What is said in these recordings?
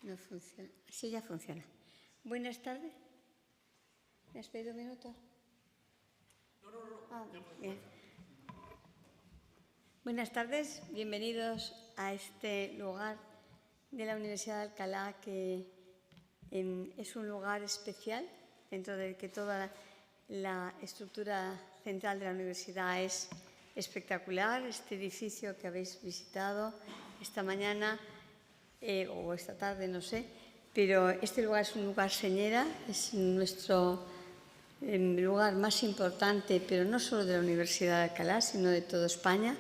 No funciona. Sí, ya funciona. Buenas tardes. ¿Me has pedido un minuto? No. Ah, bien. Buenas tardes, bienvenidos a este lugar de la Universidad de Alcalá, que es un lugar especial, dentro del que toda la estructura central de la universidad es espectacular. Este edificio que habéis visitado esta mañana o esta tarde, no sé, pero este lugar es un lugar señera, es nuestro lugar más importante, pero no solo de la Universidad de Alcalá, sino de toda España.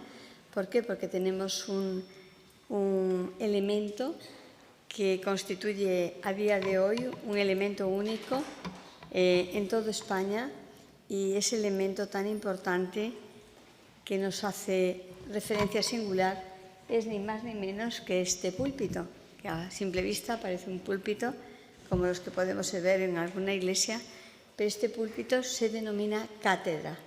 ¿Por qué? Porque tenemos un elemento que constituye a día de hoy un elemento único en toda España, y ese elemento tan importante que nos hace referencia singular es ni más ni menos que este púlpito, que a simple vista parece un púlpito como los que podemos ver en alguna iglesia, pero este púlpito se denomina cátedra.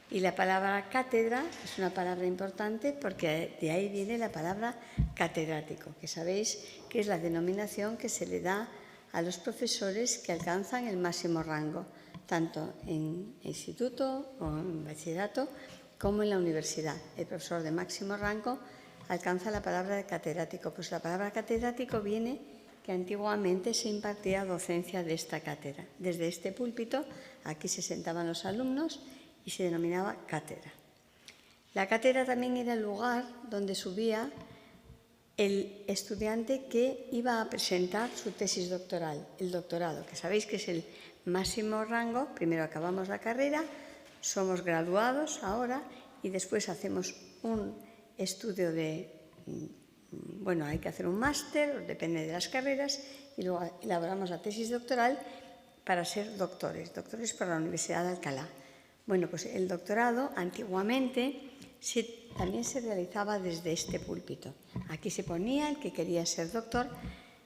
Y la palabra cátedra es una palabra importante porque de ahí viene la palabra catedrático, que sabéis que es la denominación que se le da a los profesores que alcanzan el máximo rango, tanto en instituto o en bachillerato como en la universidad. El profesor de máximo rango alcanza la palabra de catedrático. Pues la palabra catedrático viene que antiguamente se impartía docencia de esta cátedra. Desde este púlpito, aquí se sentaban los alumnos y se denominaba cátedra. La cátedra también era el lugar donde subía el estudiante que iba a presentar su tesis doctoral, el doctorado, que sabéis que es el máximo rango. Primero acabamos la carrera, somos graduados ahora y después hacemos un estudio hay que hacer un máster, depende de las carreras, y luego elaboramos la tesis doctoral para ser doctores para la Universidad de Alcalá. Bueno, pues el doctorado antiguamente también se realizaba desde este púlpito. Aquí se ponía el que quería ser doctor,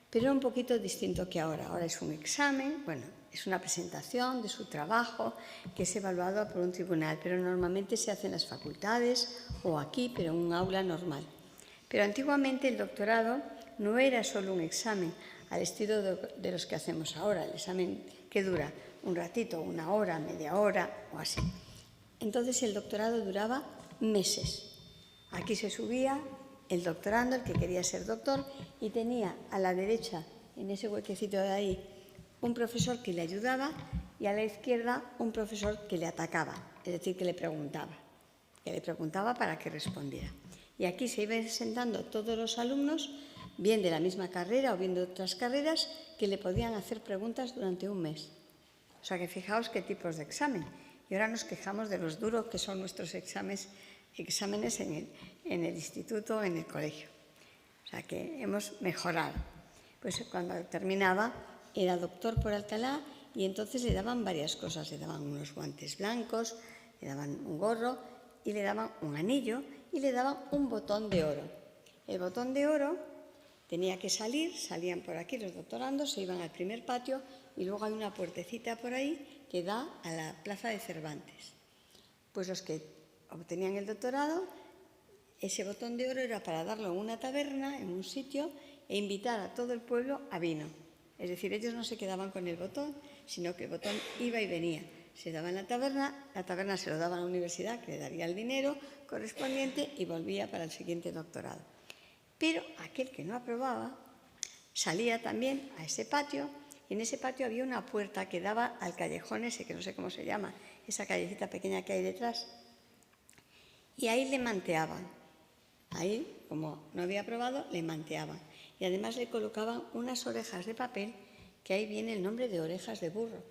pero era un poquito distinto que ahora. Ahora es un examen, es una presentación de su trabajo que es evaluado por un tribunal, pero normalmente se hace en las facultades o aquí, pero en un aula normal. Pero antiguamente el doctorado no era solo un examen al estilo de los que hacemos ahora, el examen que dura un ratito, una hora, media hora o así. Entonces el doctorado duraba meses. Aquí se subía el doctorando, el que quería ser doctor, y tenía a la derecha, en ese huequecito de ahí, un profesor que le ayudaba y a la izquierda un profesor que le atacaba, es decir, que le preguntaba para que respondiera. Y aquí se iban sentando todos los alumnos, bien de la misma carrera o bien de otras carreras, que le podían hacer preguntas durante un mes. O sea que fijaos qué tipos de examen. Y ahora nos quejamos de los duros que son nuestros exámenes en el instituto o en el colegio. O sea que hemos mejorado. Pues cuando terminaba era doctor por Alcalá y entonces le daban varias cosas. Le daban unos guantes blancos, le daban un gorro y le daban un anillo y le daban un botón de oro. El botón de oro tenía que salían por aquí los doctorandos, se iban al primer patio y luego hay una puertecita por ahí que da a la plaza de Cervantes. Pues los que obtenían el doctorado, ese botón de oro era para darlo en una taberna, en un sitio, e invitar a todo el pueblo a vino. Es decir, ellos no se quedaban con el botón, sino que el botón iba y venía. Se daba en la taberna se lo daba a la universidad, que le daría el dinero correspondiente y volvía para el siguiente doctorado. Pero aquel que no aprobaba salía también a ese patio, y en ese patio había una puerta que daba al callejón ese, que no sé cómo se llama, esa callecita pequeña que hay detrás, y ahí le manteaban. Ahí, como no había aprobado, le manteaban. Y además le colocaban unas orejas de papel, que ahí viene el nombre de orejas de burro.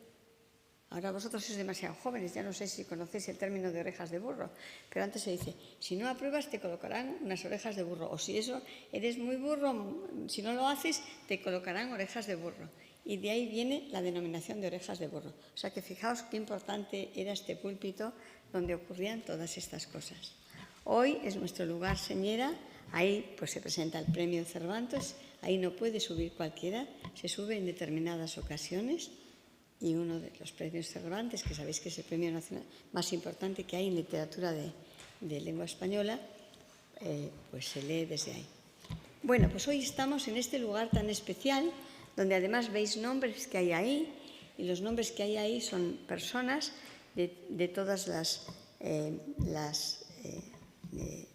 Ahora vosotros sois demasiado jóvenes, ya no sé si conocéis el término de orejas de burro, pero antes se dice, si no apruebas te colocarán unas orejas de burro, o si eres muy burro, si no lo haces, te colocarán orejas de burro. Y de ahí viene la denominación de orejas de burro. O sea que fijaos qué importante era este púlpito donde ocurrían todas estas cosas. Hoy es nuestro lugar señera, ahí pues se presenta el premio Cervantes, ahí no puede subir cualquiera, se sube en determinadas ocasiones. Y uno de los premios Cervantes, que sabéis que es el premio nacional más importante que hay en literatura de lengua española, pues se lee desde ahí. Bueno, pues hoy estamos en este lugar tan especial, donde además veis nombres que hay ahí, y los nombres que hay ahí son personas de todas las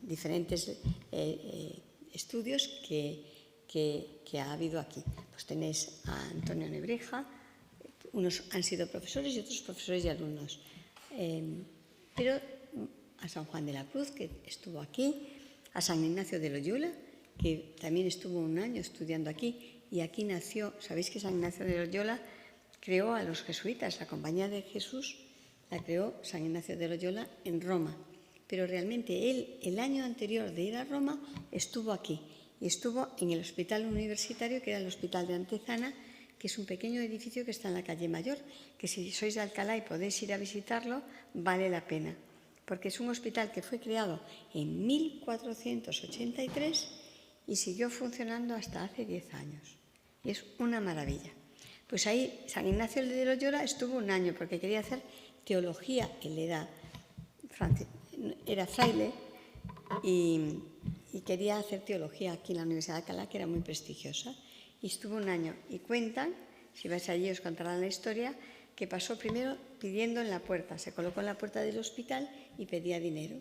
diferentes estudios que ha habido aquí. Pues tenéis a Antonio Nebrija, unos han sido profesores y otros profesores y alumnos. Pero a San Juan de la Cruz, que estuvo aquí, a San Ignacio de Loyola, que también estuvo un año estudiando aquí, y aquí nació, sabéis que San Ignacio de Loyola creó a los jesuitas, la Compañía de Jesús la creó San Ignacio de Loyola en Roma, pero realmente él, el año anterior de ir a Roma, estuvo aquí, y estuvo en el hospital universitario, que era el Hospital de Antezana, que es un pequeño edificio que está en la calle Mayor, que si sois de Alcalá y podéis ir a visitarlo, vale la pena, porque es un hospital que fue creado en 1483 y siguió funcionando hasta hace 10 años. Y es una maravilla. Pues ahí San Ignacio de Loyola estuvo un año porque quería hacer teología. Él era fraile y quería hacer teología aquí en la Universidad de Alcalá, que era muy prestigiosa. Y estuvo un año. Y cuentan, si vais allí os contarán la historia, que pasó primero pidiendo en la puerta. Se colocó en la puerta del hospital y pedía dinero.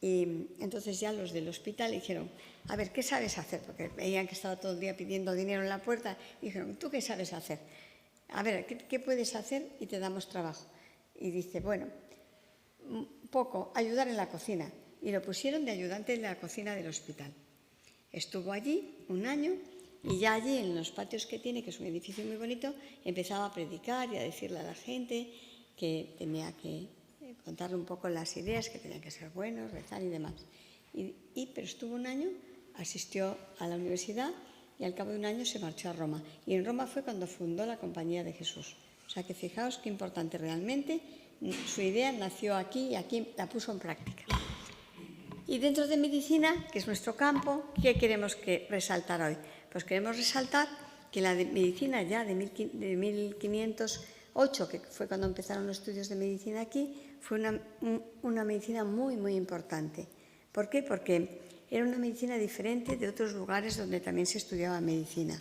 Y entonces ya los del hospital dijeron, a ver, ¿qué sabes hacer? Porque veían que estaba todo el día pidiendo dinero en la puerta. Y dijeron, ¿tú qué sabes hacer? A ver, ¿qué puedes hacer? Y te damos trabajo. Y dice, bueno, poco, ayudar en la cocina. Y lo pusieron de ayudante en la cocina del hospital. Estuvo allí un año y ya allí en los patios que tiene, que es un edificio muy bonito, empezaba a predicar y a decirle a la gente que tenía que contarle un poco las ideas, que tenían que ser buenos, rezar y demás. Pero estuvo un año, asistió a la universidad y al cabo de un año se marchó a Roma. Y en Roma fue cuando fundó la Compañía de Jesús. O sea que fijaos qué importante realmente, su idea nació aquí y aquí la puso en práctica. Y dentro de medicina, que es nuestro campo, ¿qué queremos resaltar hoy? Pues queremos resaltar que la medicina ya de 1508, que fue cuando empezaron los estudios de medicina aquí, fue una medicina muy, muy importante. ¿Por qué? Porque era una medicina diferente de otros lugares donde también se estudiaba medicina.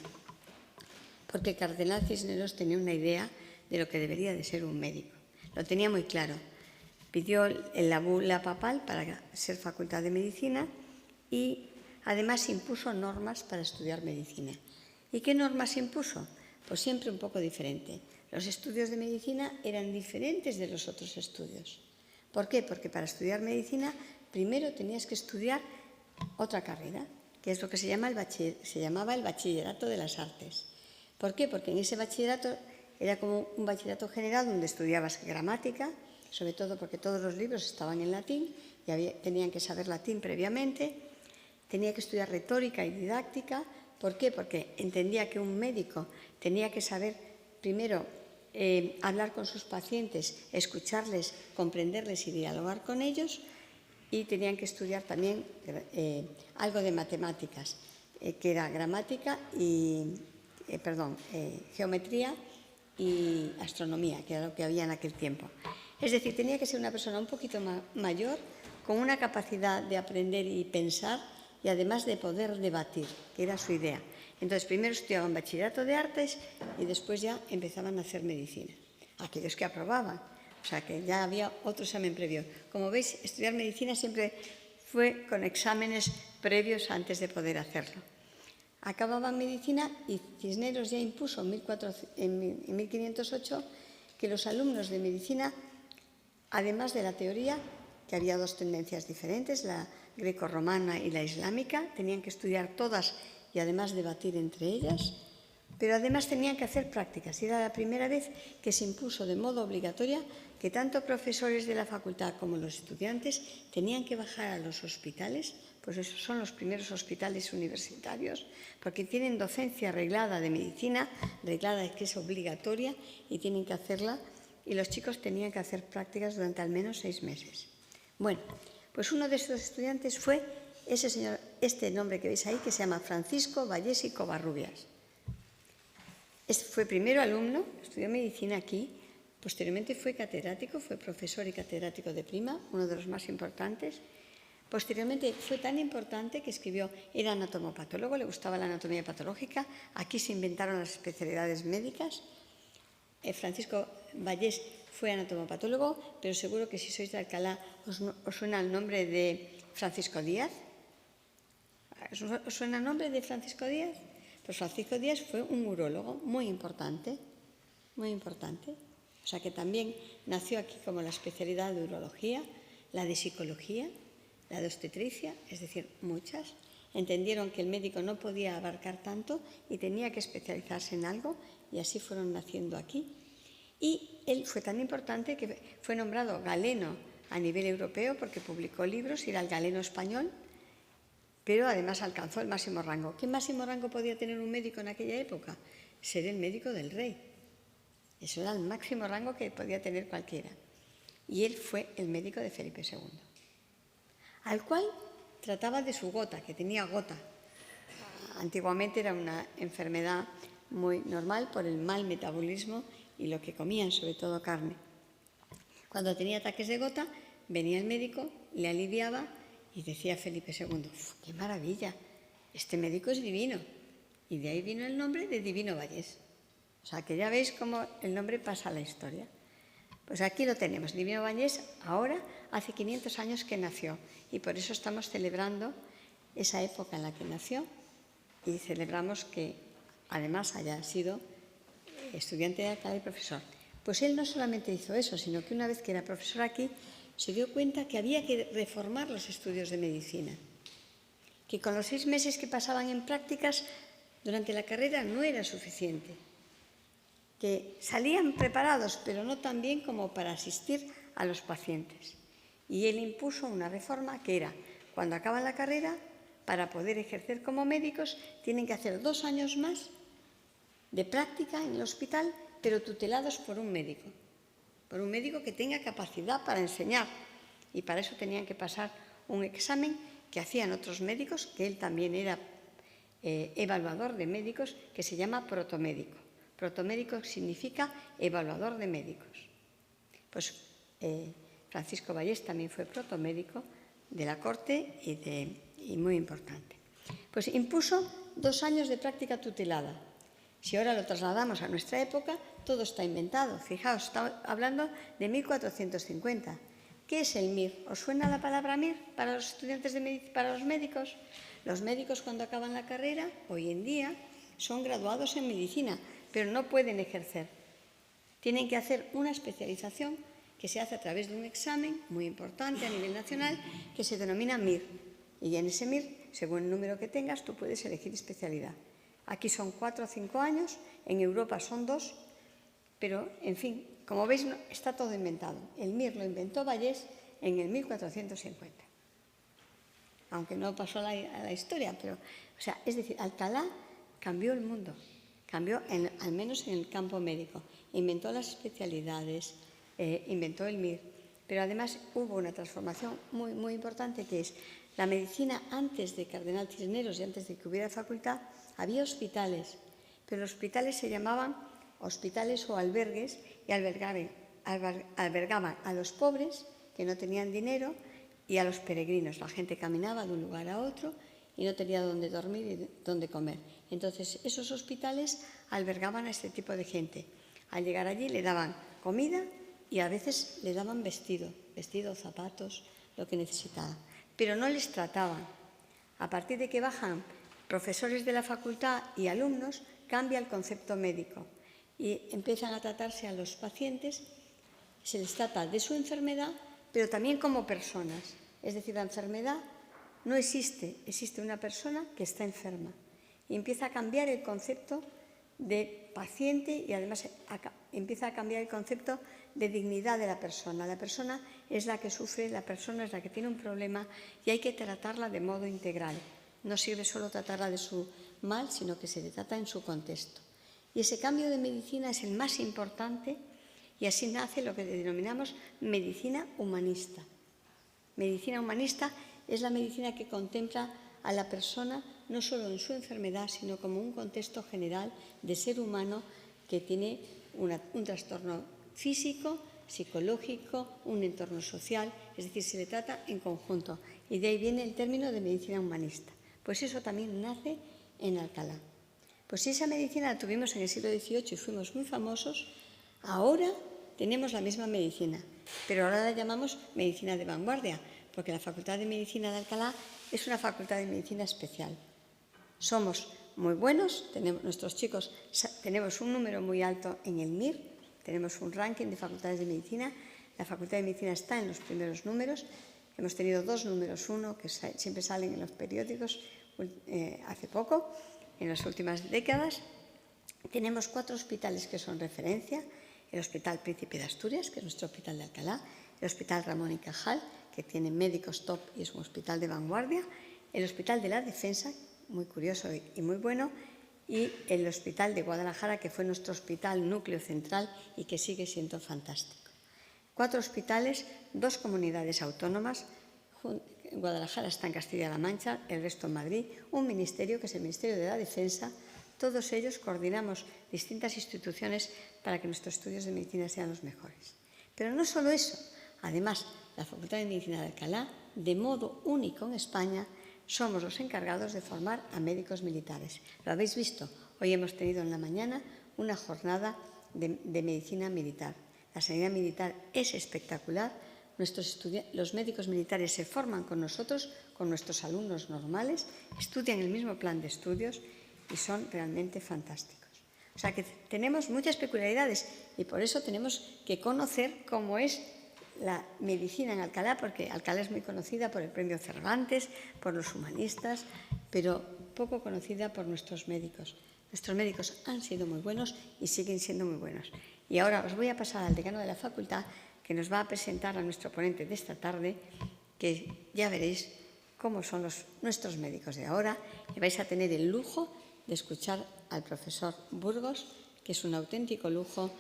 Porque Cardenal Cisneros tenía una idea de lo que debería de ser un médico. Lo tenía muy claro. Pidió la bula papal para ser facultad de medicina y además impuso normas para estudiar medicina. ¿Y qué normas impuso? Pues siempre un poco diferente. Los estudios de medicina eran diferentes de los otros estudios. ¿Por qué? Porque para estudiar medicina primero tenías que estudiar otra carrera, que es lo que se llamaba el Bachillerato de las Artes. ¿Por qué? Porque en ese bachillerato era como un bachillerato general donde estudiabas gramática, sobre todo porque todos los libros estaban en latín y tenían que saber latín previamente. Tenía que estudiar retórica y didáctica. ¿Por qué? Porque entendía que un médico tenía que saber primero hablar con sus pacientes, escucharles, comprenderles y dialogar con ellos, y tenían que estudiar también algo de matemáticas, que era gramática y, geometría y astronomía, que era lo que había en aquel tiempo. Es decir, tenía que ser una persona un poquito mayor, con una capacidad de aprender y pensar y además de poder debatir, que era su idea. Entonces, primero estudiaban bachillerato de artes y después ya empezaban a hacer medicina. Aquellos que aprobaban, o sea que ya había otro examen previo. Como veis, estudiar medicina siempre fue con exámenes previos antes de poder hacerlo. Acababan medicina y Cisneros ya impuso en 1508 que los alumnos de medicina, además de la teoría, que había dos tendencias diferentes, la grecorromana y la islámica, tenían que estudiar todas y además debatir entre ellas, pero además tenían que hacer prácticas. Y era la primera vez que se impuso de modo obligatorio que tanto profesores de la facultad como los estudiantes tenían que bajar a los hospitales, pues esos son los primeros hospitales universitarios, porque tienen docencia reglada de medicina, reglada que es obligatoria y tienen que hacerla, y los chicos tenían que hacer prácticas durante al menos 6 meses. Bueno, pues uno de esos estudiantes fue ese señor, este nombre que veis ahí, que se llama Francisco Vallés y Covarrubias. Fue primero alumno, estudió medicina aquí, posteriormente fue catedrático, fue profesor y catedrático de prima, uno de los más importantes. Posteriormente fue tan importante que escribió, era anatomopatólogo, le gustaba la anatomía patológica, aquí se inventaron las especialidades médicas. Francisco Vallés fue anatomopatólogo, pero seguro que si sois de Alcalá os suena el nombre de Francisco Díaz. ¿Os suena el nombre de Francisco Díaz? Pues Francisco Díaz fue un urólogo muy importante, muy importante. O sea que también nació aquí como la especialidad de urología, la de psicología, la de obstetricia, es decir, muchas. Entendieron que el médico no podía abarcar tanto y tenía que especializarse en algo y así fueron naciendo aquí. Y él fue tan importante que fue nombrado galeno a nivel europeo porque publicó libros y era el galeno español, pero además alcanzó el máximo rango. ¿Qué máximo rango podía tener un médico en aquella época? Ser el médico del rey. Eso era el máximo rango que podía tener cualquiera. Y él fue el médico de Felipe II, al cual trataba de su gota, que tenía gota. Antiguamente era una enfermedad muy normal por el mal metabolismo y lo que comían, sobre todo carne. Cuando tenía ataques de gota, venía el médico, le aliviaba y decía Felipe II, ¡qué maravilla! Este médico es divino. Y de ahí vino el nombre de Divino Vallés. O sea, que ya veis cómo el nombre pasa a la historia. Pues aquí lo tenemos, Divino Vallés, ahora hace 500 años que nació y por eso estamos celebrando esa época en la que nació y celebramos que además haya sido estudiante de Alcalá y profesor. Pues él no solamente hizo eso, sino que una vez que era profesor aquí se dio cuenta que había que reformar los estudios de medicina, que con los 6 meses que pasaban en prácticas durante la carrera no era suficiente, que salían preparados, pero no tan bien como para asistir a los pacientes. Y él impuso una reforma que era, cuando acaban la carrera, para poder ejercer como médicos, tienen que hacer 2 años más de práctica en el hospital, pero tutelados por un médico que tenga capacidad para enseñar. Y para eso tenían que pasar un examen que hacían otros médicos, que él también era evaluador de médicos, que se llama protomédico. Protomédico significa evaluador de médicos. Pues Francisco Vallés también fue protomédico de la corte y muy importante. Pues impuso 2 años de práctica tutelada. Si ahora lo trasladamos a nuestra época, todo está inventado. Fijaos, estamos hablando de 1450. ¿Qué es el MIR? ¿Os suena la palabra MIR para los estudiantes de medicina, para los médicos? Los médicos cuando acaban la carrera, hoy en día, son graduados en medicina, pero no pueden ejercer. Tienen que hacer una especialización que se hace a través de un examen muy importante a nivel nacional que se denomina MIR. Y en ese MIR, según el número que tengas, tú puedes elegir especialidad. Aquí son 4 o 5 años, en Europa son 2, pero, en fin, como veis, está todo inventado. El MIR lo inventó Vallés en el 1450. Aunque no pasó a la historia, pero, o sea, es decir, Alcalá cambió el mundo, cambió al menos en el campo médico. Inventó las especialidades, inventó el MIR, pero además hubo una transformación muy, muy importante que es la medicina antes de Cardenal Cisneros y antes de que hubiera facultad, había hospitales, pero los hospitales se llamaban hospitales o albergues y albergaban a los pobres que no tenían dinero y a los peregrinos. La gente caminaba de un lugar a otro y no tenía dónde dormir y dónde comer. Entonces, esos hospitales albergaban a este tipo de gente. Al llegar allí le daban comida y a veces le daban vestido, zapatos, lo que necesitaba. Pero no les trataban. A partir de que bajan profesores de la facultad y alumnos, cambia el concepto médico y empiezan a tratarse a los pacientes, se les trata de su enfermedad, pero también como personas. Es decir, la enfermedad no existe, existe una persona que está enferma. Y empieza a cambiar el concepto de paciente y además empieza a cambiar el concepto de dignidad de la persona. La persona es la que sufre, la persona es la que tiene un problema y hay que tratarla de modo integral. No sirve solo tratarla de su mal, sino que se le trata en su contexto. Y ese cambio de medicina es el más importante y así nace lo que denominamos medicina humanista. Medicina humanista es la medicina que contempla a la persona no solo en su enfermedad, sino como un contexto general de ser humano que tiene un trastorno físico, psicológico, un entorno social, es decir, se le trata en conjunto. Y de ahí viene el término de medicina humanista. Pues eso también nace en Alcalá. Pues si esa medicina la tuvimos en el siglo XVIII y fuimos muy famosos, ahora tenemos la misma medicina, pero ahora la llamamos medicina de vanguardia, porque la Facultad de Medicina de Alcalá es una facultad de medicina especial. Somos muy buenos, nuestros chicos tenemos un número muy alto en el MIR, tenemos un ranking de facultades de medicina, la Facultad de Medicina está en los primeros números, hemos tenido 2 números 1 que siempre salen en los periódicos hace poco, en las últimas décadas. Tenemos 4 hospitales que son referencia, el Hospital Príncipe de Asturias, que es nuestro hospital de Alcalá, el Hospital Ramón y Cajal, que tiene médicos top y es un hospital de vanguardia, el Hospital de la Defensa, muy curioso y muy bueno, y el Hospital de Guadalajara, que fue nuestro hospital núcleo central y que sigue siendo fantástico. 4 hospitales, 2 comunidades autónomas, Guadalajara está en Castilla-La Mancha, el resto en Madrid, un ministerio que es el Ministerio de la Defensa. Todos ellos coordinamos distintas instituciones para que nuestros estudios de medicina sean los mejores. Pero no solo eso, además, la Facultad de Medicina de Alcalá, de modo único en España, somos los encargados de formar a médicos militares. Lo habéis visto, hoy hemos tenido en la mañana una jornada de medicina militar. La sanidad militar es espectacular. Los médicos militares se forman con nosotros, con nuestros alumnos normales, estudian el mismo plan de estudios y son realmente fantásticos. O sea que tenemos muchas peculiaridades y por eso tenemos que conocer cómo es la medicina en Alcalá, porque Alcalá es muy conocida por el premio Cervantes, por los humanistas, pero poco conocida por nuestros médicos. Nuestros médicos han sido muy buenos y siguen siendo muy buenos. Y ahora os voy a pasar al decano de la facultad, que nos va a presentar a nuestro ponente de esta tarde, que ya veréis cómo son nuestros médicos de ahora, y vais a tener el lujo de escuchar al profesor Burgos, que es un auténtico lujo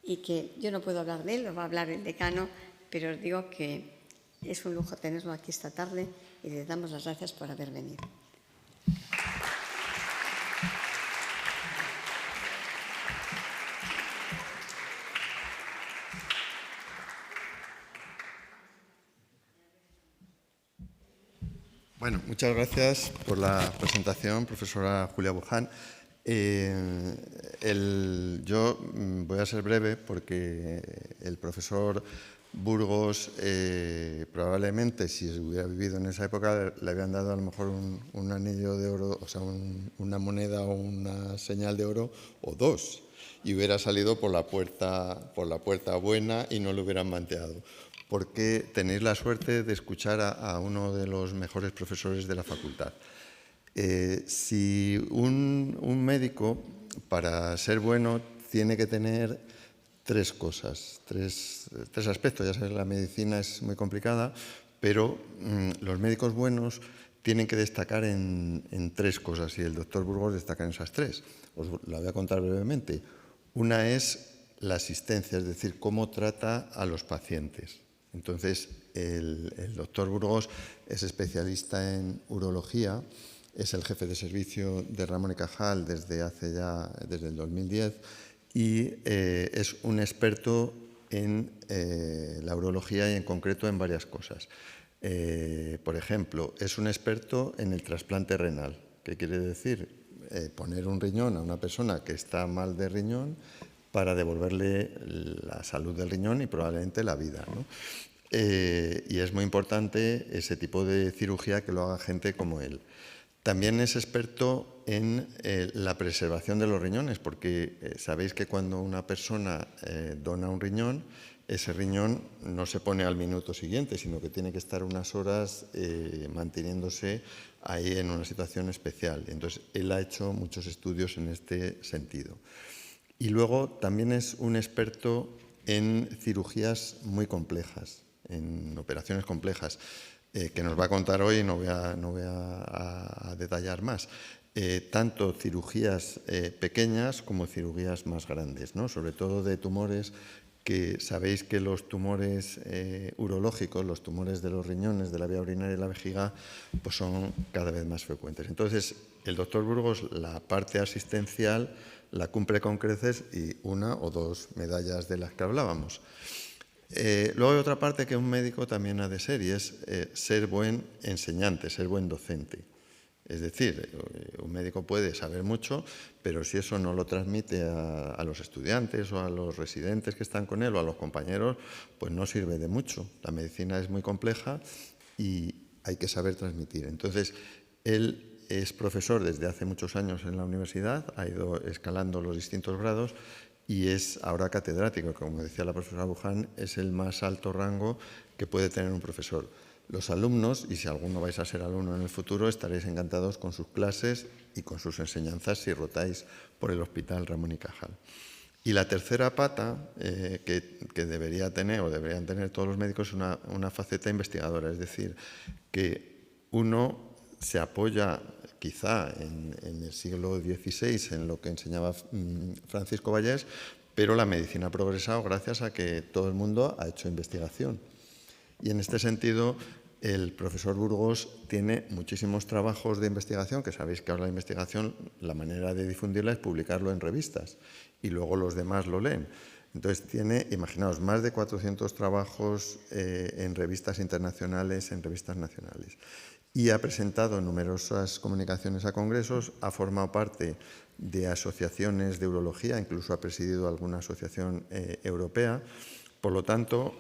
y que yo no puedo hablar de él, lo va a hablar el decano, pero os digo que es un lujo tenerlo aquí esta tarde y le damos las gracias por haber venido. Bueno, muchas gracias por la presentación, profesora Julia Buján. Yo voy a ser breve porque el profesor Burgos probablemente, si hubiera vivido en esa época, le habían dado a lo mejor un anillo de oro, o sea, una moneda o una señal de oro o 2, y hubiera salido por la puerta buena y no lo hubieran manteado. Porque tenéis la suerte de escuchar a uno de los mejores profesores de la facultad. Si un médico, para ser bueno, tiene que tener 3 cosas, tres aspectos. Ya sabes, la medicina es muy complicada, pero los médicos buenos tienen que destacar en 3 cosas, y el doctor Burgos destaca en esas 3. Os la voy a contar brevemente. Una es la asistencia, es decir, cómo trata a los pacientes. Entonces, el doctor Burgos es especialista en urología, es el jefe de servicio de Ramón y Cajal desde el 2010 y es un experto en la urología y en concreto en varias cosas. Por ejemplo, es un experto en el trasplante renal. ¿Qué quiere decir? Poner un riñón a una persona que está mal de riñón para devolverle la salud del riñón y probablemente la vida, ¿no? Y es muy importante ese tipo de cirugía que lo haga gente como él. También es experto en la preservación de los riñones, porque sabéis que cuando una persona dona un riñón, ese riñón no se pone al minuto siguiente, sino que tiene que estar unas horas manteniéndose ahí en una situación especial. Entonces, él ha hecho muchos estudios en este sentido. Y luego también es un experto en cirugías muy complejas, en operaciones complejas, que nos va a contar hoy y no voy a detallar más. Tanto cirugías pequeñas como cirugías más grandes, ¿no? Sobre todo de tumores, que sabéis que los tumores urológicos, los tumores de los riñones, de la vía urinaria y la vejiga, pues son cada vez más frecuentes. Entonces, el doctor Burgos, la parte asistencial la cumple con creces y 1 o 2 medallas de las que hablábamos. Luego hay otra parte que un médico también ha de ser, y es ser buen enseñante, ser buen docente. Es decir, un médico puede saber mucho, pero si eso no lo transmite a los estudiantes o a los residentes que están con él o a los compañeros, pues no sirve de mucho. La medicina es muy compleja y hay que saber transmitir. Entonces, él es profesor desde hace muchos años en la universidad, ha ido escalando los distintos grados y es ahora catedrático. Como decía la profesora Buján, es el más alto rango que puede tener un profesor. Los alumnos, y si alguno vais a ser alumno en el futuro, estaréis encantados con sus clases y con sus enseñanzas si rotáis por el Hospital Ramón y Cajal. Y la tercera pata que debería tener o deberían tener todos los médicos es una faceta investigadora, es decir, que uno se apoya quizá en el siglo XVI en lo que enseñaba Francisco Vallés, pero la medicina ha progresado gracias a que todo el mundo ha hecho investigación. Y en este sentido, el profesor Burgos tiene muchísimos trabajos de investigación, que sabéis que ahora la investigación, la manera de difundirla es publicarlo en revistas y luego los demás lo leen. Entonces tiene, imaginaos, más de 400 trabajos en revistas internacionales, en revistas nacionales. Y ha presentado numerosas comunicaciones a congresos, ha formado parte de asociaciones de urología, incluso ha presidido alguna asociación europea. Por lo tanto,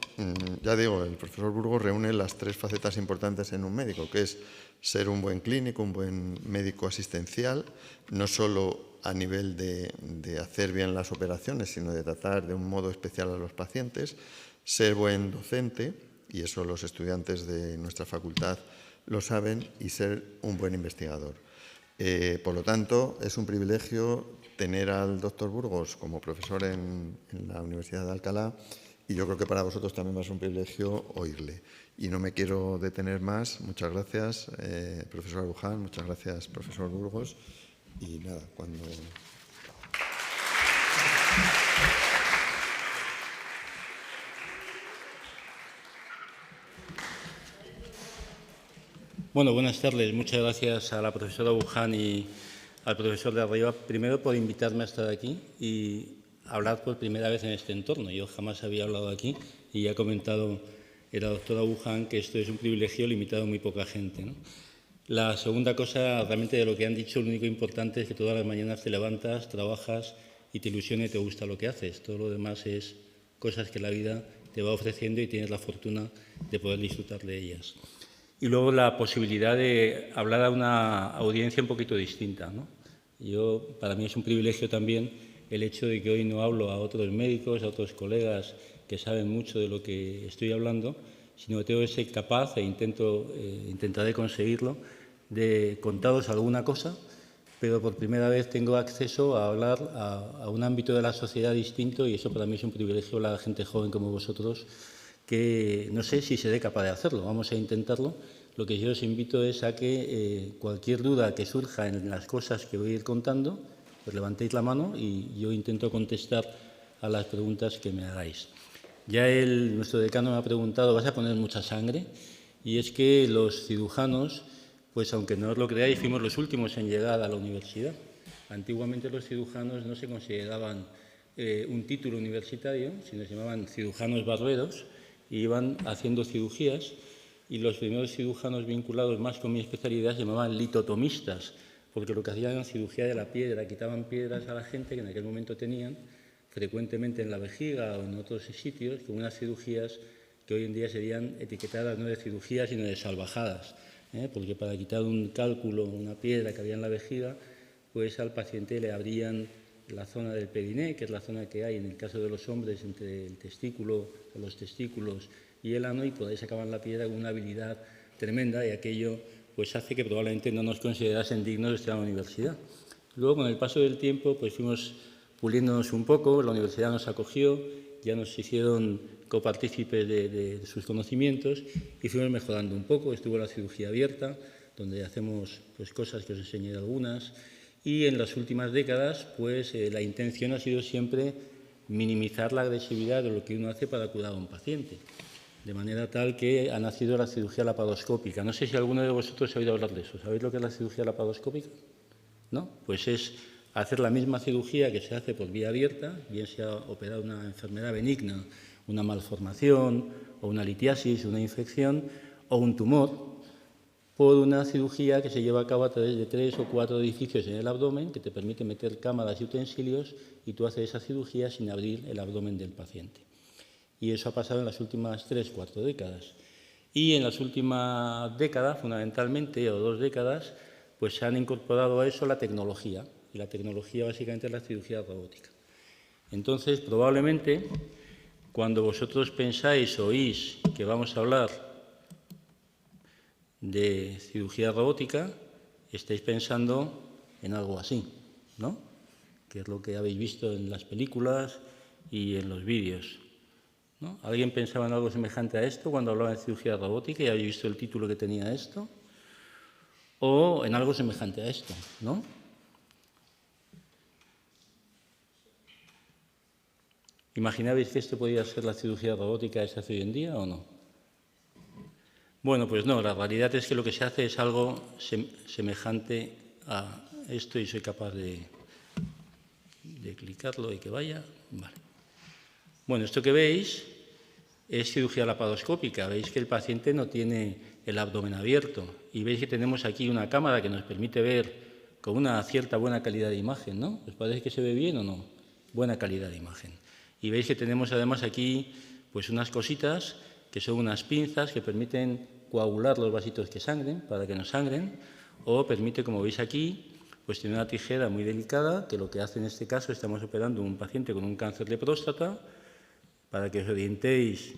ya digo, el profesor Burgos reúne las tres facetas importantes en un médico, que es ser un buen clínico, un buen médico asistencial, no solo a nivel de hacer bien las operaciones, sino de tratar de un modo especial a los pacientes, ser buen docente, y eso los estudiantes de nuestra facultad lo saben, y ser un buen investigador. Por lo tanto, es un privilegio tener al doctor Burgos como profesor en la Universidad de Alcalá, y yo creo que para vosotros también va a ser un privilegio oírle. Y no me quiero detener más. Muchas gracias, profesor Buján, muchas gracias, profesor Burgos. Y nada, cuando... Bueno, buenas tardes. Muchas gracias a la profesora Buján y al profesor de arriba, primero por invitarme a estar aquí y hablar por primera vez en este entorno. Yo jamás había hablado aquí y ya ha comentado la doctora Buján que esto es un privilegio limitado a muy poca gente, ¿no? La segunda cosa, realmente de lo que han dicho, lo único importante es que todas las mañanas te levantas, trabajas y te ilusiona y te gusta lo que haces. Todo lo demás es cosas que la vida te va ofreciendo y tienes la fortuna de poder disfrutar de ellas. Y luego la posibilidad de hablar a una audiencia un poquito distinta, ¿no? Para mí es un privilegio también el hecho de que hoy no hablo a otros médicos, a otros colegas que saben mucho de lo que estoy hablando, sino que tengo que ser capaz, intentaré conseguirlo, de contaros alguna cosa, pero por primera vez tengo acceso a hablar a un ámbito de la sociedad distinto y eso para mí es un privilegio, la gente joven como vosotros, que no sé si seré capaz de hacerlo, vamos a intentarlo. Lo que yo os invito es a que cualquier duda que surja en las cosas que voy a ir contando, pues levantéis la mano y yo intento contestar a las preguntas que me hagáis. Ya nuestro decano me ha preguntado, ¿vas a poner mucha sangre? Y es que los cirujanos, pues aunque no os lo creáis, fuimos los últimos en llegar a la universidad. Antiguamente los cirujanos no se consideraban un título universitario, sino se llamaban cirujanos barberos y iban haciendo cirugías, y los primeros cirujanos vinculados más con mi especialidad se llamaban litotomistas, porque lo que hacían era cirugía de la piedra, quitaban piedras a la gente que en aquel momento tenían, frecuentemente en la vejiga o en otros sitios, con unas cirugías que hoy en día serían etiquetadas no de cirugías, sino de salvajadas, porque para quitar un cálculo, una piedra que había en la vejiga, pues al paciente le abrían la zona del periné, que es la zona que hay en el caso de los hombres entre el testículo o los testículos y el ano, y por ahí sacaban la piedra con una habilidad tremenda, y aquello pues hace que probablemente no nos considerasen dignos de estar en la universidad. Luego, con el paso del tiempo, pues fuimos puliéndonos un poco, la universidad nos acogió, ya nos hicieron copartícipes de sus conocimientos y fuimos mejorando un poco. Estuvo la cirugía abierta, donde hacemos pues cosas que os enseñaré algunas, y en las últimas décadas pues la intención ha sido siempre minimizar la agresividad de lo que uno hace para curar a un paciente, de manera tal que ha nacido la cirugía laparoscópica. No sé si alguno de vosotros ha oído hablar de eso. ¿Sabéis lo que es la cirugía laparoscópica? ¿No? Pues es hacer la misma cirugía que se hace por vía abierta, bien sea operar una enfermedad benigna una malformación o una litiasis, una infección o un tumor, por una cirugía que se lleva a cabo a través de 3 o 4 orificios en el abdomen que te permite meter cámaras y utensilios y tú haces esa cirugía sin abrir el abdomen del paciente. Y eso ha pasado en las últimas 3 o 4 décadas. Y en las últimas décadas, fundamentalmente, o 2 décadas, pues se han incorporado a eso la tecnología. Y la tecnología básicamente es la cirugía robótica. Entonces, probablemente, cuando vosotros pensáis, oís que vamos a hablar de cirugía robótica, estáis pensando en algo así, ¿no? Que es lo que habéis visto en las películas y en los vídeos, ¿no? ¿Alguien pensaba en algo semejante a esto cuando hablaba de cirugía robótica y habéis visto el título que tenía esto? O en algo semejante a esto, ¿no? ¿Imaginabais que esto podía ser la cirugía robótica que se hace hoy en día o no? Bueno, pues no, la realidad es que lo que se hace es algo semejante a esto y soy capaz de clicarlo y que vaya. Vale. Bueno, esto que veis es cirugía laparoscópica. Veis que el paciente no tiene el abdomen abierto y veis que tenemos aquí una cámara que nos permite ver con una cierta buena calidad de imagen, ¿no? ¿Os parece que se ve bien o no? Buena calidad de imagen. Y veis que tenemos además aquí pues unas cositas que son unas pinzas que permiten coagular los vasitos que sangren, para que no sangren, o permite, como veis aquí, pues tiene una tijera muy delicada, que lo que hace en este caso, estamos operando a un paciente con un cáncer de próstata. Para que os orientéis,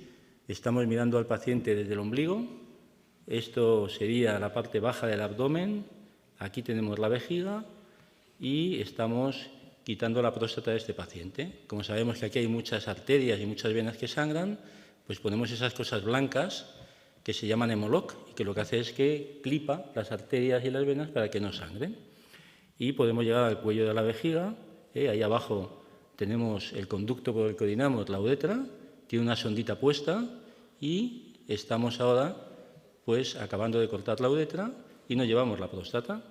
estamos mirando al paciente desde el ombligo, esto sería la parte baja del abdomen, aquí tenemos la vejiga y estamos quitando la próstata de este paciente. Como sabemos que aquí hay muchas arterias y muchas venas que sangran, pues ponemos esas cosas blancas que se llaman hemoloc y que lo que hace es que clipa las arterias y las venas para que no sangren. Y podemos llegar al cuello de la vejiga, ahí abajo tenemos el conducto por el que orinamos, la uretra, tiene una sondita puesta y estamos ahora pues acabando de cortar la uretra y nos llevamos la próstata.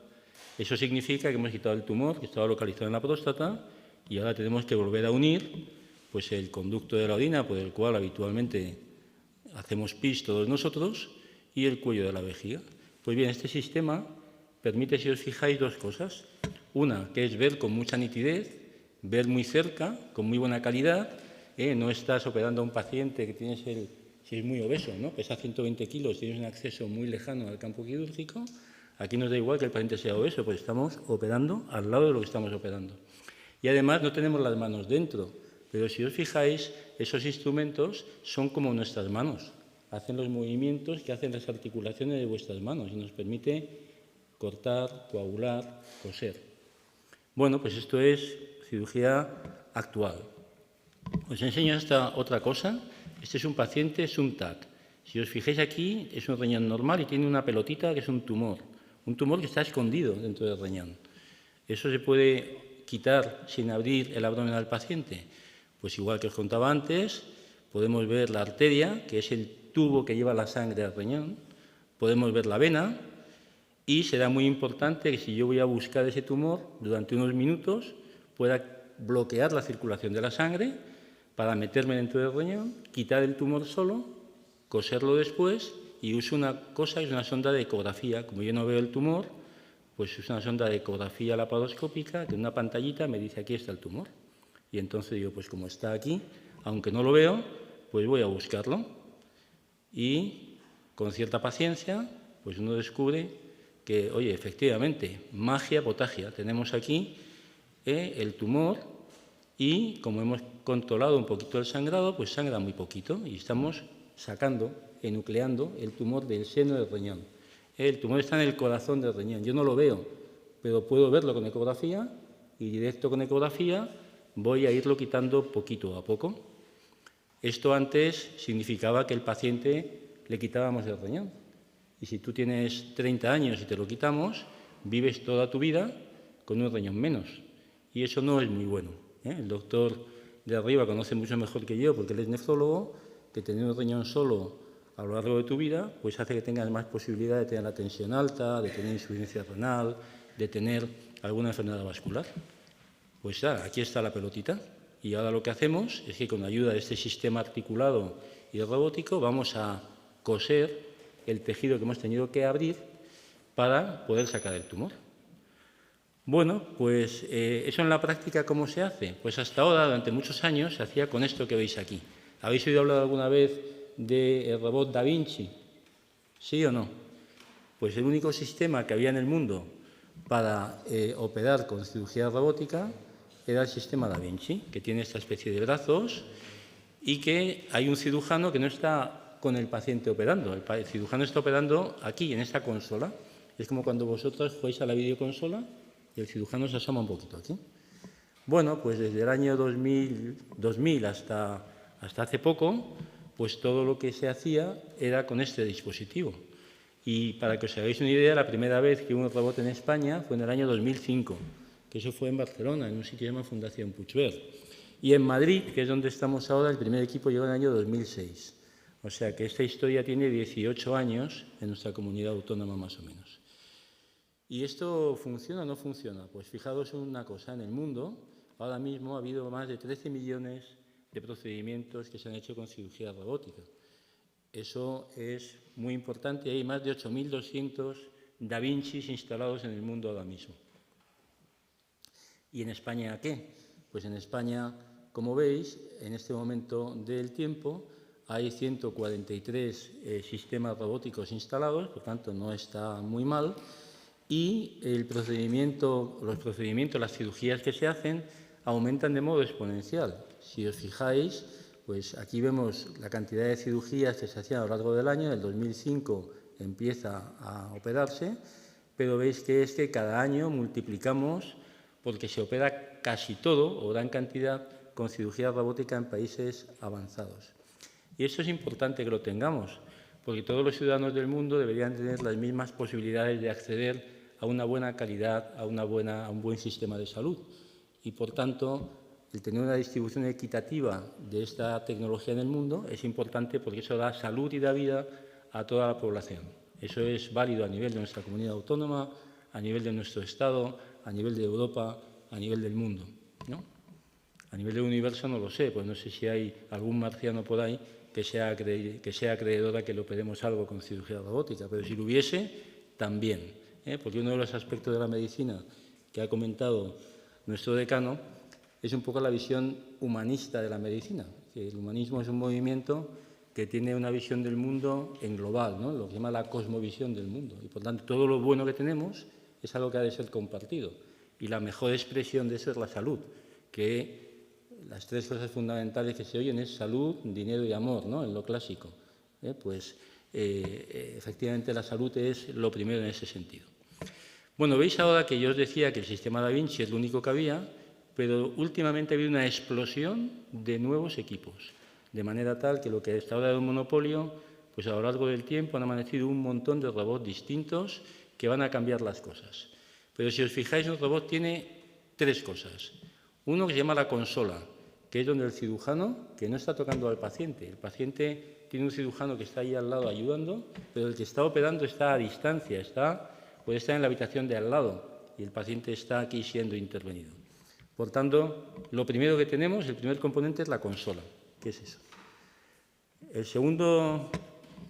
Eso significa que hemos quitado el tumor que estaba localizado en la próstata y ahora tenemos que volver a unir pues el conducto de la orina por el cual habitualmente hacemos pis todos nosotros y el cuello de la vejiga. Pues bien, este sistema permite, si os fijáis, 2 cosas. Una, que es ver con mucha nitidez, ver muy cerca, con muy buena calidad. No estás operando a un paciente que tienes si es muy obeso, ¿no? Pesa 120 kilos, tienes un acceso muy lejano al campo quirúrgico. Aquí nos da igual que el paciente sea obeso, pues estamos operando al lado de lo que estamos operando. Y además no tenemos las manos dentro, pero si os fijáis, esos instrumentos son como nuestras manos. Hacen los movimientos que hacen las articulaciones de vuestras manos y nos permite cortar, coagular, coser. Bueno, pues esto es cirugía actual. Os enseño esta otra cosa. Este es un paciente, es un TAC. Si os fijáis aquí, es un riñón normal y tiene una pelotita que es un tumor que está escondido dentro del riñón. ¿Eso se puede quitar sin abrir el abdomen al paciente? Pues igual que os contaba antes, podemos ver la arteria, que es el tubo que lleva la sangre al riñón, podemos ver la vena y será muy importante que si yo voy a buscar ese tumor, durante unos minutos pueda bloquear la circulación de la sangre para meterme dentro del riñón, quitar el tumor solo, coserlo después y uso una cosa que es una sonda de ecografía. Como yo no veo el tumor, pues es una sonda de ecografía laparoscópica que en una pantallita me dice aquí está el tumor. Y entonces digo, pues como está aquí, aunque no lo veo, pues voy a buscarlo. Y con cierta paciencia, pues uno descubre que, oye, efectivamente, magia potagia. Tenemos aquí el tumor y como hemos controlado un poquito el sangrado, pues sangra muy poquito y estamos sacando, enucleando el tumor del seno del riñón. El tumor está en el corazón del riñón. Yo no lo veo, pero puedo verlo con ecografía y directo con ecografía voy a irlo quitando poquito a poco. Esto antes significaba que el paciente le quitábamos el riñón. Y si tú tienes 30 años y te lo quitamos, vives toda tu vida con un riñón menos. Y eso no es muy bueno. El doctor de arriba conoce mucho mejor que yo, porque él es nefrólogo, que tener un riñón solo a lo largo de tu vida, pues hace que tengas más posibilidad de tener la tensión alta, de tener insuficiencia renal, de tener alguna enfermedad vascular. Pues aquí está la pelotita. Y ahora lo que hacemos es que con ayuda de este sistema articulado y robótico vamos a coser el tejido que hemos tenido que abrir para poder sacar el tumor. Bueno, pues eso en la práctica, ¿cómo se hace? Pues hasta ahora, durante muchos años, se hacía con esto que veis aquí. ¿Habéis oído hablar alguna vez del robot Da Vinci? ¿Sí o no? Pues el único sistema que había en el mundo para operar con cirugía robótica era el sistema Da Vinci, que tiene esta especie de brazos y que hay un cirujano que no está con el paciente operando. El cirujano está operando aquí, en esta consola. Es como cuando vosotros jugáis a la videoconsola y el cirujano se asoma un poquito aquí. Bueno, pues desde el año 2000 hasta hace poco, pues todo lo que se hacía era con este dispositivo. Y para que os hagáis una idea, la primera vez que hubo un robot en España fue en el año 2005, que eso fue en Barcelona, en un sitio que se llama Fundación Puigverd. Y en Madrid, que es donde estamos ahora, el primer equipo llegó en el año 2006. O sea que esta historia tiene 18 años en nuestra comunidad autónoma más o menos. ¿Y esto funciona o no funciona? Pues fijaos en una cosa, en el mundo ahora mismo ha habido más de 13 millones de procedimientos que se han hecho con cirugía robótica. Eso es muy importante, hay más de 8.200 Da Vincis instalados en el mundo ahora mismo. ¿Y en España qué? Pues en España, como veis, en este momento del tiempo hay 143 sistemas robóticos instalados, por tanto no está muy mal, y los procedimientos, las cirugías que se hacen aumentan de modo exponencial. Si os fijáis, pues aquí vemos la cantidad de cirugías que se hacían a lo largo del año. En el 2005 empieza a operarse, pero veis que es que cada año multiplicamos porque se opera casi todo o gran cantidad con cirugía robótica en países avanzados. Y eso es importante que lo tengamos, porque todos los ciudadanos del mundo deberían tener las mismas posibilidades de acceder a una buena calidad, a un buen sistema de salud. Y, por tanto, el tener una distribución equitativa de esta tecnología en el mundo es importante porque eso da salud y da vida a toda la población. Eso es válido a nivel de nuestra comunidad autónoma, a nivel de nuestro Estado, a nivel de Europa, a nivel del mundo, ¿no? A nivel del universo no lo sé, pues no sé si hay algún marciano por ahí que sea acreedor a que le operemos algo con cirugía robótica, pero si lo hubiese, también, porque uno de los aspectos de la medicina que ha comentado nuestro decano es un poco la visión humanista de la medicina, que el humanismo es un movimiento que tiene una visión del mundo en global, ¿no? Lo que se llama la cosmovisión del mundo, y por tanto todo lo bueno que tenemos es algo que ha de ser compartido, y la mejor expresión de eso es la salud, que las tres cosas fundamentales que se oyen es salud, dinero y amor, ¿no? En lo clásico. Efectivamente la salud es lo primero en ese sentido. Bueno, veis ahora que yo os decía que el sistema Da Vinci es lo único que había, pero últimamente ha habido una explosión de nuevos equipos, de manera tal que lo que hasta ahora era un monopolio, pues a lo largo del tiempo han amanecido un montón de robots distintos que van a cambiar las cosas. Pero si os fijáis, un robot tiene tres cosas. Uno que se llama la consola, que es donde el cirujano, que no está tocando al paciente, el paciente tiene un cirujano que está ahí al lado ayudando, pero el que está operando está a distancia, puede estar en la habitación de al lado y el paciente está aquí siendo intervenido. Por tanto, lo primero que tenemos, el primer componente es la consola. ¿Qué es eso? El segundo,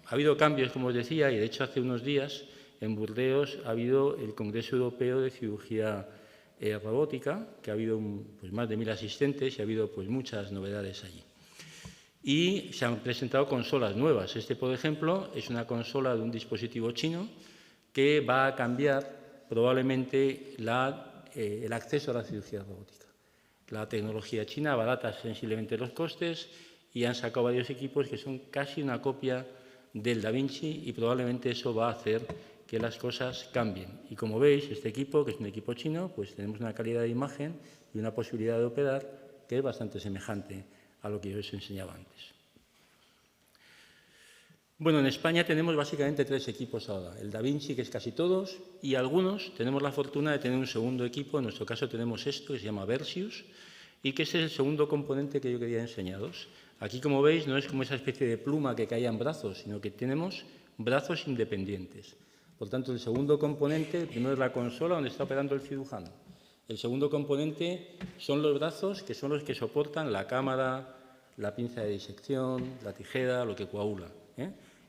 ha habido cambios, como os decía, y de hecho hace unos días en Burdeos ha habido el Congreso Europeo de Cirugía Robótica, que ha habido pues, más de 1.000 asistentes y ha habido pues, muchas novedades allí. Y se han presentado consolas nuevas. Por ejemplo, es una consola de un dispositivo chino que va a cambiar probablemente el acceso a la cirugía robótica. La tecnología china abarata sensiblemente los costes y han sacado varios equipos que son casi una copia del Da Vinci y probablemente eso va a hacer que las cosas cambien. Y como veis, este equipo, que es un equipo chino, pues tenemos una calidad de imagen y una posibilidad de operar que es bastante semejante a lo que yo os enseñaba antes. Bueno, en España tenemos básicamente tres equipos ahora. El Da Vinci, que es casi todos, y algunos tenemos la fortuna de tener un segundo equipo. En nuestro caso tenemos esto, que se llama Versius, y que ese es el segundo componente que yo quería enseñaros. Aquí, como veis, no es como esa especie de pluma que caía en brazos, sino que tenemos brazos independientes. Por tanto, el segundo componente, el primero es la consola donde está operando el cirujano. El segundo componente son los brazos, que son los que soportan la cámara, la pinza de disección, la tijera, lo que coagula.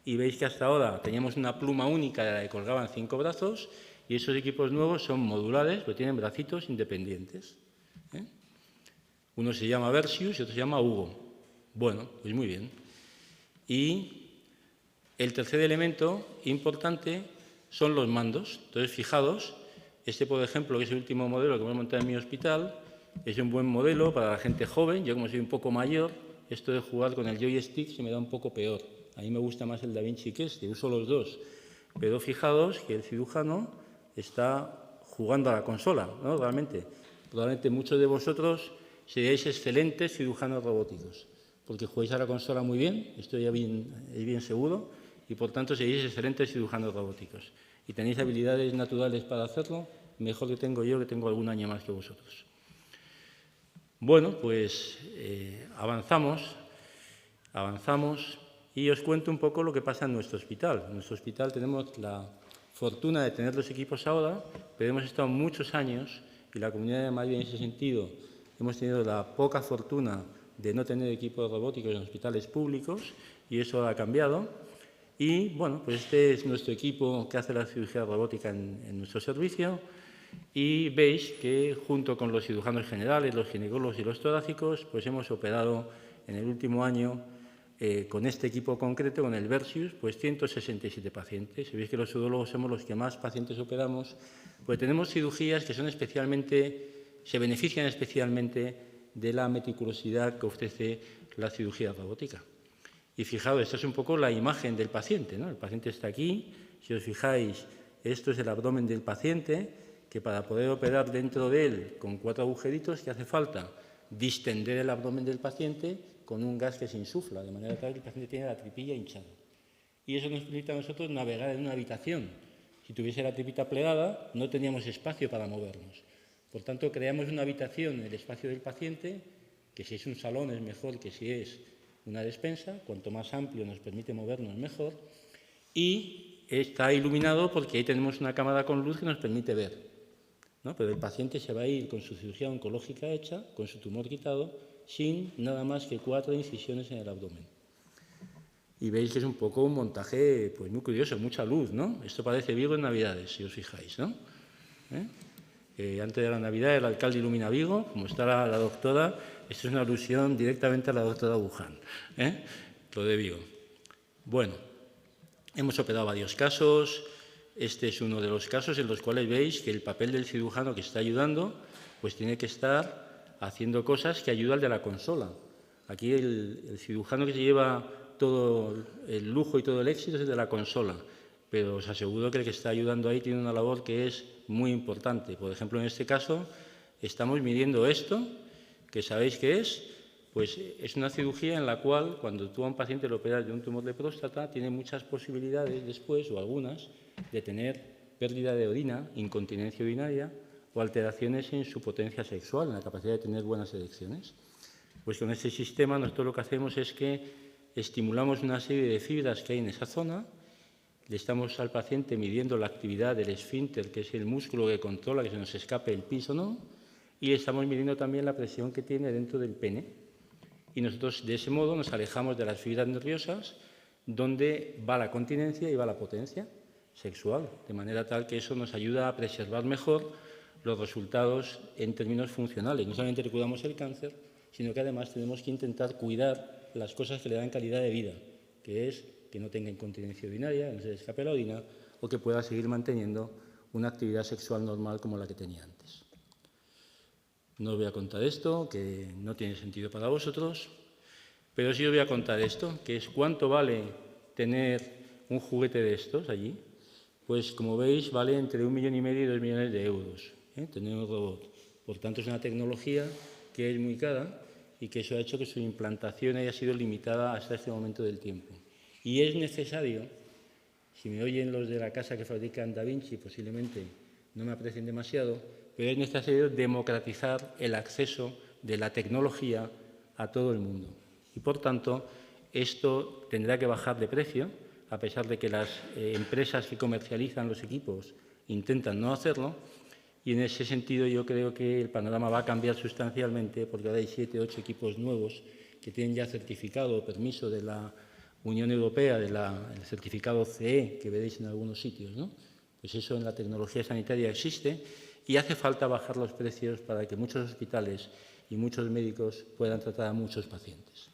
Y veis que hasta ahora teníamos una pluma única de la que colgaban 5 brazos y esos equipos nuevos son modulares, pero tienen bracitos independientes. Uno se llama Versius y otro se llama Hugo. Bueno, pues muy bien. Y el tercer elemento importante son los mandos. Entonces, fijaos, este, por ejemplo, que es el último modelo que hemos montado en mi hospital, es un buen modelo para la gente joven. Yo, como soy un poco mayor, esto de jugar con el joystick se me da un poco peor. A mí me gusta más el Da Vinci que este, uso los dos. Pero fijaos que el cirujano está jugando a la consola, ¿no? Realmente. Probablemente muchos de vosotros seríais excelentes cirujanos robóticos, porque jugáis a la consola muy bien, esto ya es bien seguro, y por tanto seréis excelentes cirujanos robóticos. Y tenéis habilidades naturales para hacerlo, mejor que tengo yo, que tengo algún año más que vosotros. Bueno, pues avanzamos y os cuento un poco lo que pasa en nuestro hospital. En nuestro hospital tenemos la fortuna de tener los equipos ahora, pero hemos estado muchos años, y la Comunidad de Madrid en ese sentido hemos tenido la poca fortuna de no tener equipos robóticos en hospitales públicos, y eso ha cambiado. Y, bueno, pues este es nuestro equipo que hace la cirugía robótica en nuestro servicio, y veis que junto con los cirujanos generales, los ginecólogos y los torácicos, pues hemos operado en el último año, con este equipo concreto, con el Versius, pues 167 pacientes. Si veis que los urólogos somos los que más pacientes operamos, pues tenemos cirugías que son se benefician especialmente de la meticulosidad que ofrece la cirugía robótica. Y fijaos, esta es un poco la imagen del paciente, ¿no? El paciente está aquí, si os fijáis, esto es el abdomen del paciente, que para poder operar dentro de él con 4 agujeritos, ¿qué hace falta? Distender el abdomen del paciente con un gas que se insufla, de manera tal que el paciente tiene la tripilla hinchada. Y eso nos permite a nosotros navegar en una habitación. Si tuviese la tripita plegada, no teníamos espacio para movernos. Por tanto, creamos una habitación en el espacio del paciente, que si es un salón es mejor que si es una despensa, cuanto más amplio nos permite movernos mejor, y está iluminado porque ahí tenemos una cámara con luz que nos permite ver, ¿no? Pero el paciente se va a ir con su cirugía oncológica hecha, con su tumor quitado, sin nada más que 4 incisiones en el abdomen. Y veis que es un poco un montaje pues muy curioso, mucha luz, ¿no? Esto parece Vigo en Navidades, si os fijáis, ¿no? Antes de la Navidad el alcalde ilumina Vigo, como está la doctora, esto es una alusión directamente a la doctora Wuhan, lo de Vigo. Bueno, hemos operado varios casos, este es uno de los casos en los cuales veis que el papel del cirujano que está ayudando, pues tiene que estar haciendo cosas que ayudan al de la consola. Aquí el cirujano que se lleva todo el lujo y todo el éxito es el de la consola, pero os aseguro que el que está ayudando ahí tiene una labor que es muy importante. Por ejemplo, en este caso, estamos midiendo esto, que sabéis qué es, pues es una cirugía en la cual, cuando tú a un paciente le operas de un tumor de próstata, tiene muchas posibilidades después, o algunas, de tener pérdida de orina, incontinencia urinaria, o alteraciones en su potencia sexual, en la capacidad de tener buenas erecciones. Pues con este sistema nosotros lo que hacemos es que estimulamos una serie de fibras que hay en esa zona, le estamos al paciente midiendo la actividad del esfínter, que es el músculo que controla que se nos escape el pis o no, y estamos midiendo también la presión que tiene dentro del pene. Y nosotros de ese modo nos alejamos de las fibras nerviosas, donde va la continencia y va la potencia sexual, de manera tal que eso nos ayuda a preservar mejor los resultados en términos funcionales. No solamente le cuidamos el cáncer, sino que además tenemos que intentar cuidar las cosas que le dan calidad de vida, que es que no tenga incontinencia urinaria, que no se le escape la orina, o que pueda seguir manteniendo una actividad sexual normal como la que tenía antes. No os voy a contar esto, que no tiene sentido para vosotros, pero sí os voy a contar esto, que es cuánto vale tener un juguete de estos allí. Pues como veis vale entre 1,5 millones y 2 millones de euros, tener un robot. Por tanto es una tecnología que es muy cara y que eso ha hecho que su implantación haya sido limitada hasta este momento del tiempo. Y es necesario, si me oyen los de la casa que fabrican Da Vinci, posiblemente no me aprecien demasiado, pero es necesario democratizar el acceso de la tecnología a todo el mundo. Y por tanto, esto tendrá que bajar de precio, a pesar de que las empresas que comercializan los equipos intentan no hacerlo, y en ese sentido yo creo que el panorama va a cambiar sustancialmente porque ahora hay 7 o 8 equipos nuevos que tienen ya certificado o permiso de la Unión Europea, del certificado CE que veréis en algunos sitios, ¿no? Pues eso en la tecnología sanitaria existe y hace falta bajar los precios para que muchos hospitales y muchos médicos puedan tratar a muchos pacientes.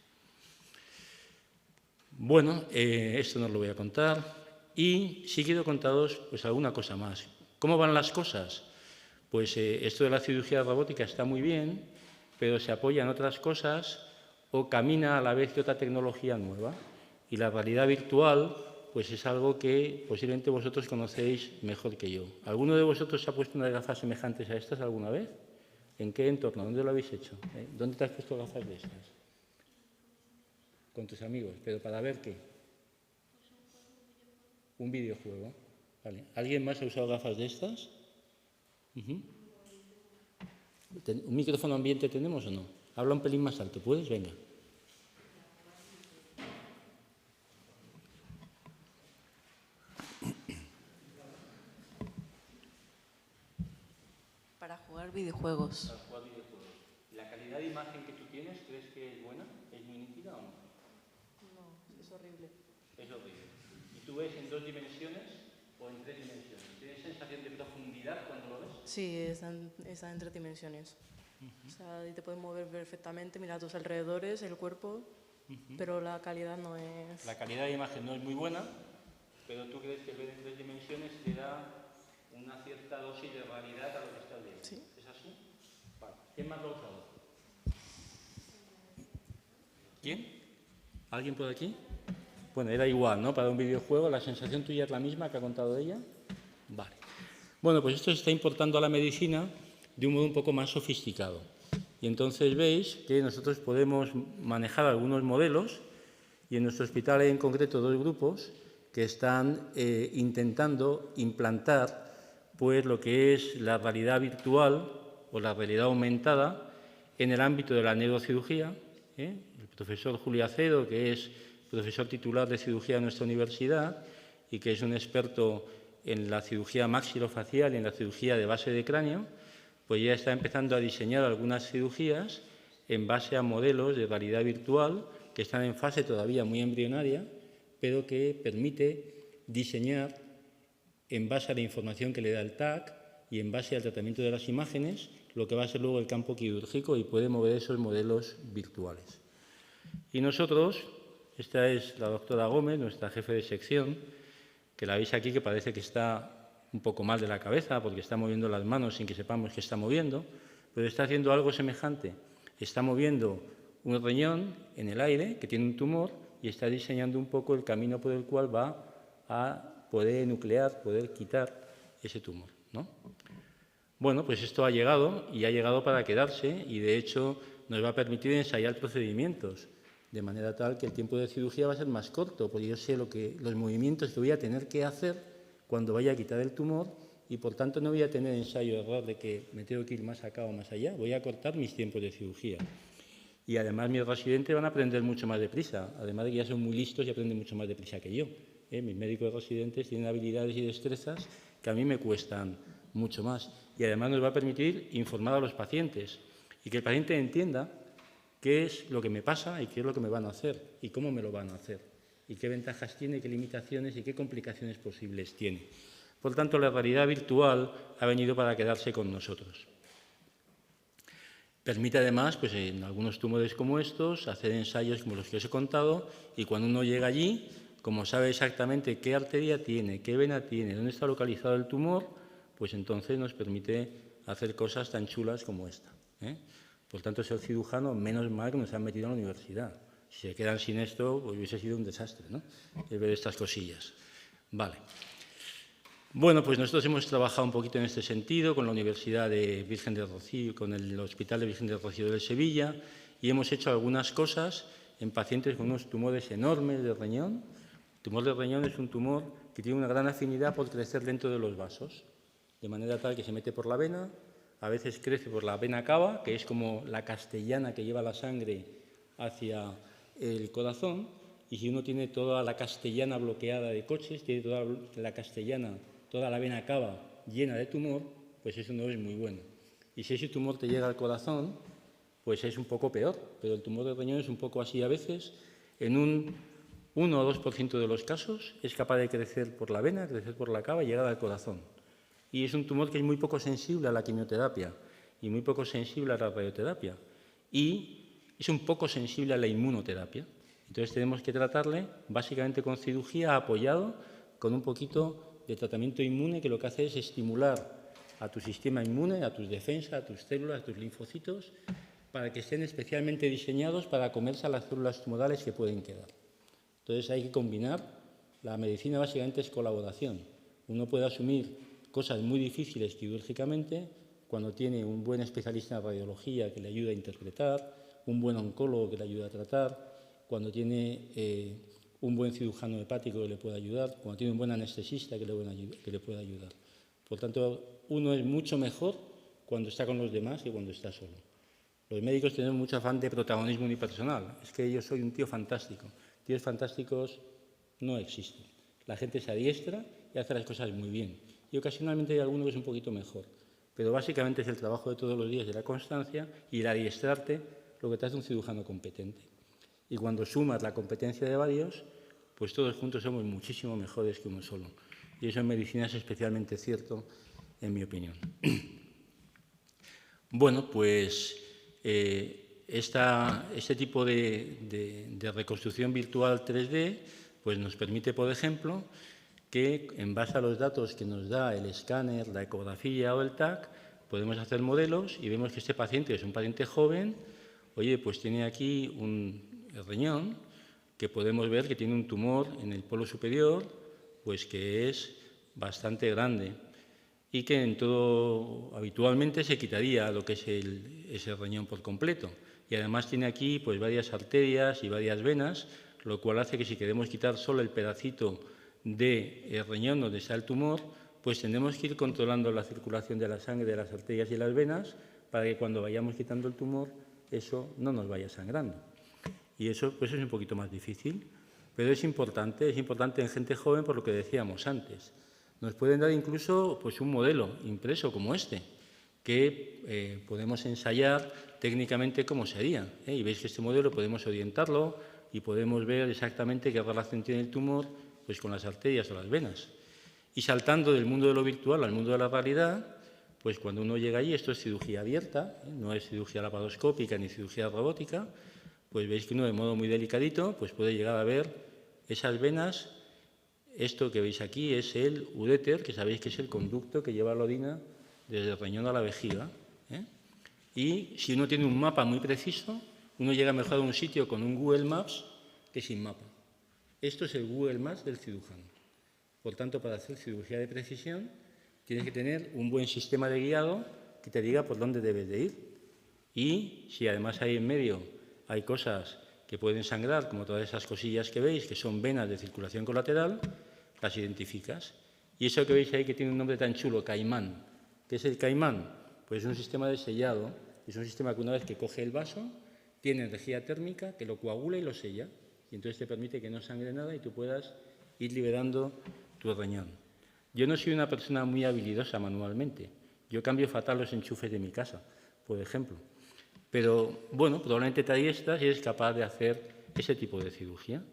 Bueno, esto no os lo voy a contar y sí quiero contaros pues, alguna cosa más. ¿Cómo van las cosas? Pues esto de la cirugía robótica está muy bien, pero se apoya en otras cosas o camina a la vez que otra tecnología nueva. Y la realidad virtual pues es algo que posiblemente vosotros conocéis mejor que yo. ¿Alguno de vosotros se ha puesto unas gafas semejantes a estas alguna vez? ¿En qué entorno? ¿Dónde lo habéis hecho? ¿Dónde te has puesto gafas de estas? Con tus amigos. ¿Pero para ver qué? Un videojuego. Vale. ¿Alguien más ha usado gafas de estas? ¿Un micrófono ambiente tenemos o no? Habla un pelín más alto, ¿puedes? Venga. Para jugar videojuegos. Para jugar videojuegos. ¿La calidad de imagen que tú tienes crees que es buena? ¿Es muy nítida o no? No, es horrible. Es horrible. ¿Y tú ves en 2 dimensiones o en 3 dimensiones? ¿Tienes sensación de profundidad cuando lo ves? Sí, está en 3 dimensiones. O sea, te puedes mover perfectamente, mirar a tus alrededores, el cuerpo, pero la calidad no es... La calidad de imagen no es muy buena, pero tú crees que ver en 3 dimensiones te da una cierta dosis de realidad a lo que estás viendo. Sí. ¿Es así? Vale. ¿Quién más lo ha usado? ¿Quién? ¿Alguien por aquí? Bueno, era igual, ¿no? Para un videojuego, ¿la sensación tuya es la misma que ha contado ella? Vale. Bueno, pues esto se está importando a la medicina de un modo un poco más sofisticado. Y entonces veis que nosotros podemos manejar algunos modelos y en nuestro hospital hay en concreto 2 grupos que están intentando implantar pues, lo que es la realidad virtual o la realidad aumentada en el ámbito de la neurocirugía. El profesor Julio Acedo, que es profesor titular de cirugía en nuestra universidad y que es un experto en la cirugía maxilofacial y en la cirugía de base de cráneo, pues ya está empezando a diseñar algunas cirugías en base a modelos de realidad virtual que están en fase todavía muy embrionaria, pero que permite diseñar en base a la información que le da el TAC y en base al tratamiento de las imágenes lo que va a ser luego el campo quirúrgico y puede mover esos modelos virtuales. Y nosotros, esta es la doctora Gómez, nuestra jefe de sección, que la veis aquí que parece que está un poco mal de la cabeza porque está moviendo las manos sin que sepamos que está moviendo, pero está haciendo algo semejante. Está moviendo un riñón en el aire que tiene un tumor y está diseñando un poco el camino por el cual va a poder nuclear, poder quitar ese tumor, ¿no? Bueno, pues esto ha llegado y ha llegado para quedarse y de hecho nos va a permitir ensayar procedimientos de manera tal que el tiempo de cirugía va a ser más corto, porque yo sé los movimientos que voy a tener que hacer cuando vaya a quitar el tumor y por tanto no voy a tener ensayo-error de que me tengo que ir más acá o más allá, voy a cortar mis tiempos de cirugía. Y además mis residentes van a aprender mucho más deprisa, además de que ya son muy listos y aprenden mucho más deprisa que yo. Mis médicos residentes tienen habilidades y destrezas que a mí me cuestan mucho más. Y además nos va a permitir informar a los pacientes y que el paciente entienda qué es lo que me pasa y qué es lo que me van a hacer y cómo me lo van a hacer y qué ventajas tiene, qué limitaciones y qué complicaciones posibles tiene. Por tanto, la realidad virtual ha venido para quedarse con nosotros. Permite además, pues en algunos tumores como estos, hacer ensayos como los que os he contado y cuando uno llega allí, como sabe exactamente qué arteria tiene, qué vena tiene, dónde está localizado el tumor, pues entonces nos permite hacer cosas tan chulas como esta. Por tanto, ser cirujano, menos mal que nos han metido en la universidad. Si se quedan sin esto, pues hubiese sido un desastre, ¿no? Ver estas cosillas. Vale. Bueno, pues nosotros hemos trabajado un poquito en este sentido con la Universidad de Virgen del Rocío, con el Hospital de Virgen del Rocío de Sevilla y hemos hecho algunas cosas en pacientes con unos tumores enormes de riñón. El tumor de riñón es un tumor que tiene una gran afinidad por crecer dentro de los vasos, de manera tal que se mete por la vena, a veces crece por la vena cava, que es como la castellana que lleva la sangre hacia el corazón, y si uno tiene toda la castellana bloqueada de coches, tiene toda la castellana, toda la vena cava llena de tumor, pues eso no es muy bueno. Y si ese tumor te llega al corazón, pues es un poco peor, pero el tumor del riñón es un poco así a veces. En un 1 o 2% de los casos es capaz de crecer por la vena, crecer por la cava y llegar al corazón. Y es un tumor que es muy poco sensible a la quimioterapia y muy poco sensible a la radioterapia. Y es un poco sensible a la inmunoterapia. Entonces tenemos que tratarle básicamente con cirugía apoyado con un poquito de tratamiento inmune que lo que hace es estimular a tu sistema inmune, a tus defensas, a tus células, a tus linfocitos, para que estén especialmente diseñados para comerse a las células tumorales que pueden quedar. Entonces hay que combinar. La medicina básicamente es colaboración. Uno puede asumir cosas muy difíciles quirúrgicamente cuando tiene un buen especialista en radiología que le ayuda a interpretar, un buen oncólogo que le ayuda a tratar, cuando tiene un buen cirujano hepático que le pueda ayudar, cuando tiene un buen anestesista que le pueda ayudar. Por tanto, uno es mucho mejor cuando está con los demás que cuando está solo. Los médicos tenemos mucho afán de protagonismo unipersonal. Es que yo soy un tío fantástico. Tíos fantásticos no existen. La gente se adiestra y hace las cosas muy bien. Y ocasionalmente hay alguno que es un poquito mejor. Pero básicamente es el trabajo de todos los días, de la constancia y el adiestrarte lo que te hace un cirujano competente. Y cuando sumas la competencia de varios, pues todos juntos somos muchísimo mejores que uno solo. Y eso en medicina es especialmente cierto, en mi opinión. Bueno, pues este tipo de reconstrucción virtual 3D pues nos permite, por ejemplo, que en base a los datos que nos da el escáner, la ecografía o el TAC, podemos hacer modelos y vemos que este paciente es un paciente joven, oye, pues tiene aquí un riñón, que podemos ver que tiene un tumor en el polo superior, pues que es bastante grande y que habitualmente se quitaría lo que es ese riñón por completo. Y además tiene aquí pues varias arterias y varias venas, lo cual hace que si queremos quitar solo el pedacito del riñón donde está el tumor, pues tendremos que ir controlando la circulación de la sangre, de las arterias y las venas, para que cuando vayamos quitando el tumor, eso no nos vaya sangrando. Y eso pues es un poquito más difícil, pero es importante en gente joven por lo que decíamos antes. Nos pueden dar incluso pues, un modelo impreso como este, que podemos ensayar técnicamente cómo sería. Y veis que este modelo podemos orientarlo y podemos ver exactamente qué relación tiene el tumor pues, con las arterias o las venas. Y saltando del mundo de lo virtual al mundo de la realidad, pues cuando uno llega allí, esto es cirugía abierta, no es cirugía laparoscópica ni cirugía robótica, pues veis que uno de modo muy delicadito pues puede llegar a ver esas venas. Esto que veis aquí es el uréter, que sabéis que es el conducto que lleva la orina desde el riñón a la vejiga. Y si uno tiene un mapa muy preciso, uno llega mejor a un sitio con un Google Maps que sin mapa. Esto es el Google Maps del cirujano. Por tanto, para hacer cirugía de precisión, tienes que tener un buen sistema de guiado que te diga por dónde debes de ir. Y si además ahí en medio hay cosas que pueden sangrar, como todas esas cosillas que veis, que son venas de circulación colateral, las identificas. Y eso que veis ahí que tiene un nombre tan chulo, caimán. ¿Qué es el caimán? Pues es un sistema de sellado. Es un sistema que una vez que coge el vaso, tiene energía térmica que lo coagula y lo sella. Y entonces te permite que no sangre nada y tú puedas ir liberando tu riñón. Yo no soy una persona muy habilidosa manualmente. Yo cambio fatal los enchufes de mi casa, por ejemplo. Pero, bueno, probablemente te adiestras y eres capaz de hacer ese tipo de cirugía.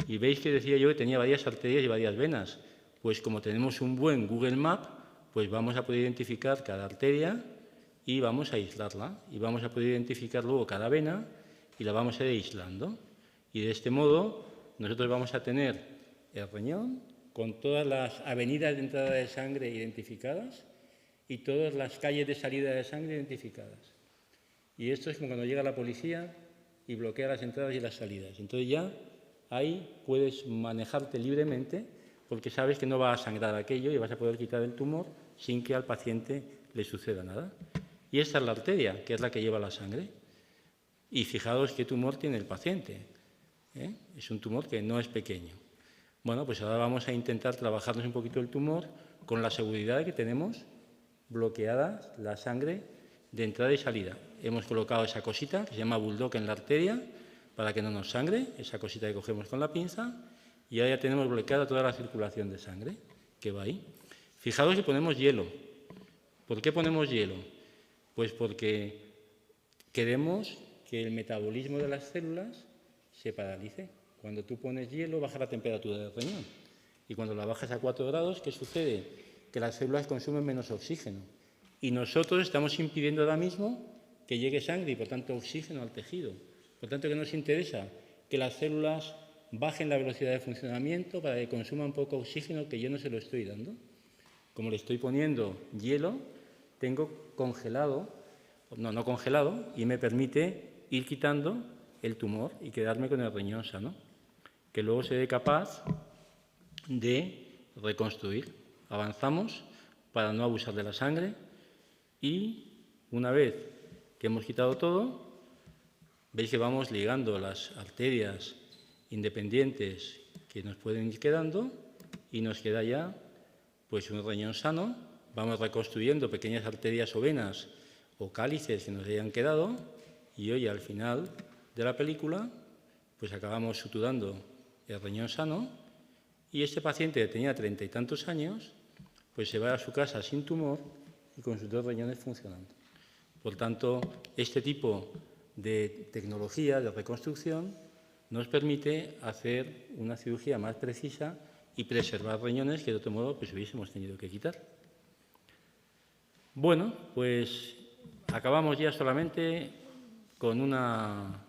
Y veis que decía yo que tenía varias arterias y varias venas. Pues como tenemos un buen Google Map, pues vamos a poder identificar cada arteria y vamos a aislarla. Y vamos a poder identificar luego cada vena y la vamos a ir aislando. Y de este modo nosotros vamos a tener el riñón con todas las avenidas de entrada de sangre identificadas y todas las calles de salida de sangre identificadas. Y esto es como cuando llega la policía y bloquea las entradas y las salidas. Entonces ya ahí puedes manejarte libremente porque sabes que no va a sangrar aquello y vas a poder quitar el tumor sin que al paciente le suceda nada. Y esta es la arteria, que es la que lleva la sangre. Y fijaos qué tumor tiene el paciente. Es un tumor que no es pequeño. Bueno, pues ahora vamos a intentar trabajarnos un poquito el tumor con la seguridad de que tenemos bloqueada la sangre de entrada y salida. Hemos colocado esa cosita que se llama bulldog en la arteria para que no nos sangre, esa cosita que cogemos con la pinza, y ahora ya tenemos bloqueada toda la circulación de sangre que va ahí. Fijaos que ponemos hielo. ¿Por qué ponemos hielo? Pues porque queremos que el metabolismo de las células se paralice. Cuando tú pones hielo, baja la temperatura del riñón. Y cuando la bajas a 4 grados, ¿qué sucede? Que las células consumen menos oxígeno. Y nosotros estamos impidiendo ahora mismo que llegue sangre y, por tanto, oxígeno al tejido. Por tanto, ¿qué nos interesa? Que las células bajen la velocidad de funcionamiento para que consuman poco oxígeno, que yo no se lo estoy dando. Como le estoy poniendo hielo, tengo congelado, no congelado, y me permite ir quitando el tumor y quedarme con el riñón sano, que luego seré capaz de reconstruir. Avanzamos para no abusar de la sangre y una vez que hemos quitado todo, veis que vamos ligando las arterias independientes que nos pueden ir quedando y nos queda ya pues un riñón sano. Vamos reconstruyendo pequeñas arterias o venas o cálices que nos hayan quedado y hoy al final de la película pues acabamos suturando el riñón sano y este paciente que tenía 30 y tantos años pues se va a su casa sin tumor y con sus 2 riñones funcionando. Por tanto, este tipo de tecnología de reconstrucción nos permite hacer una cirugía más precisa y preservar riñones que de otro modo pues hubiésemos tenido que quitar. Bueno, pues acabamos ya solamente con una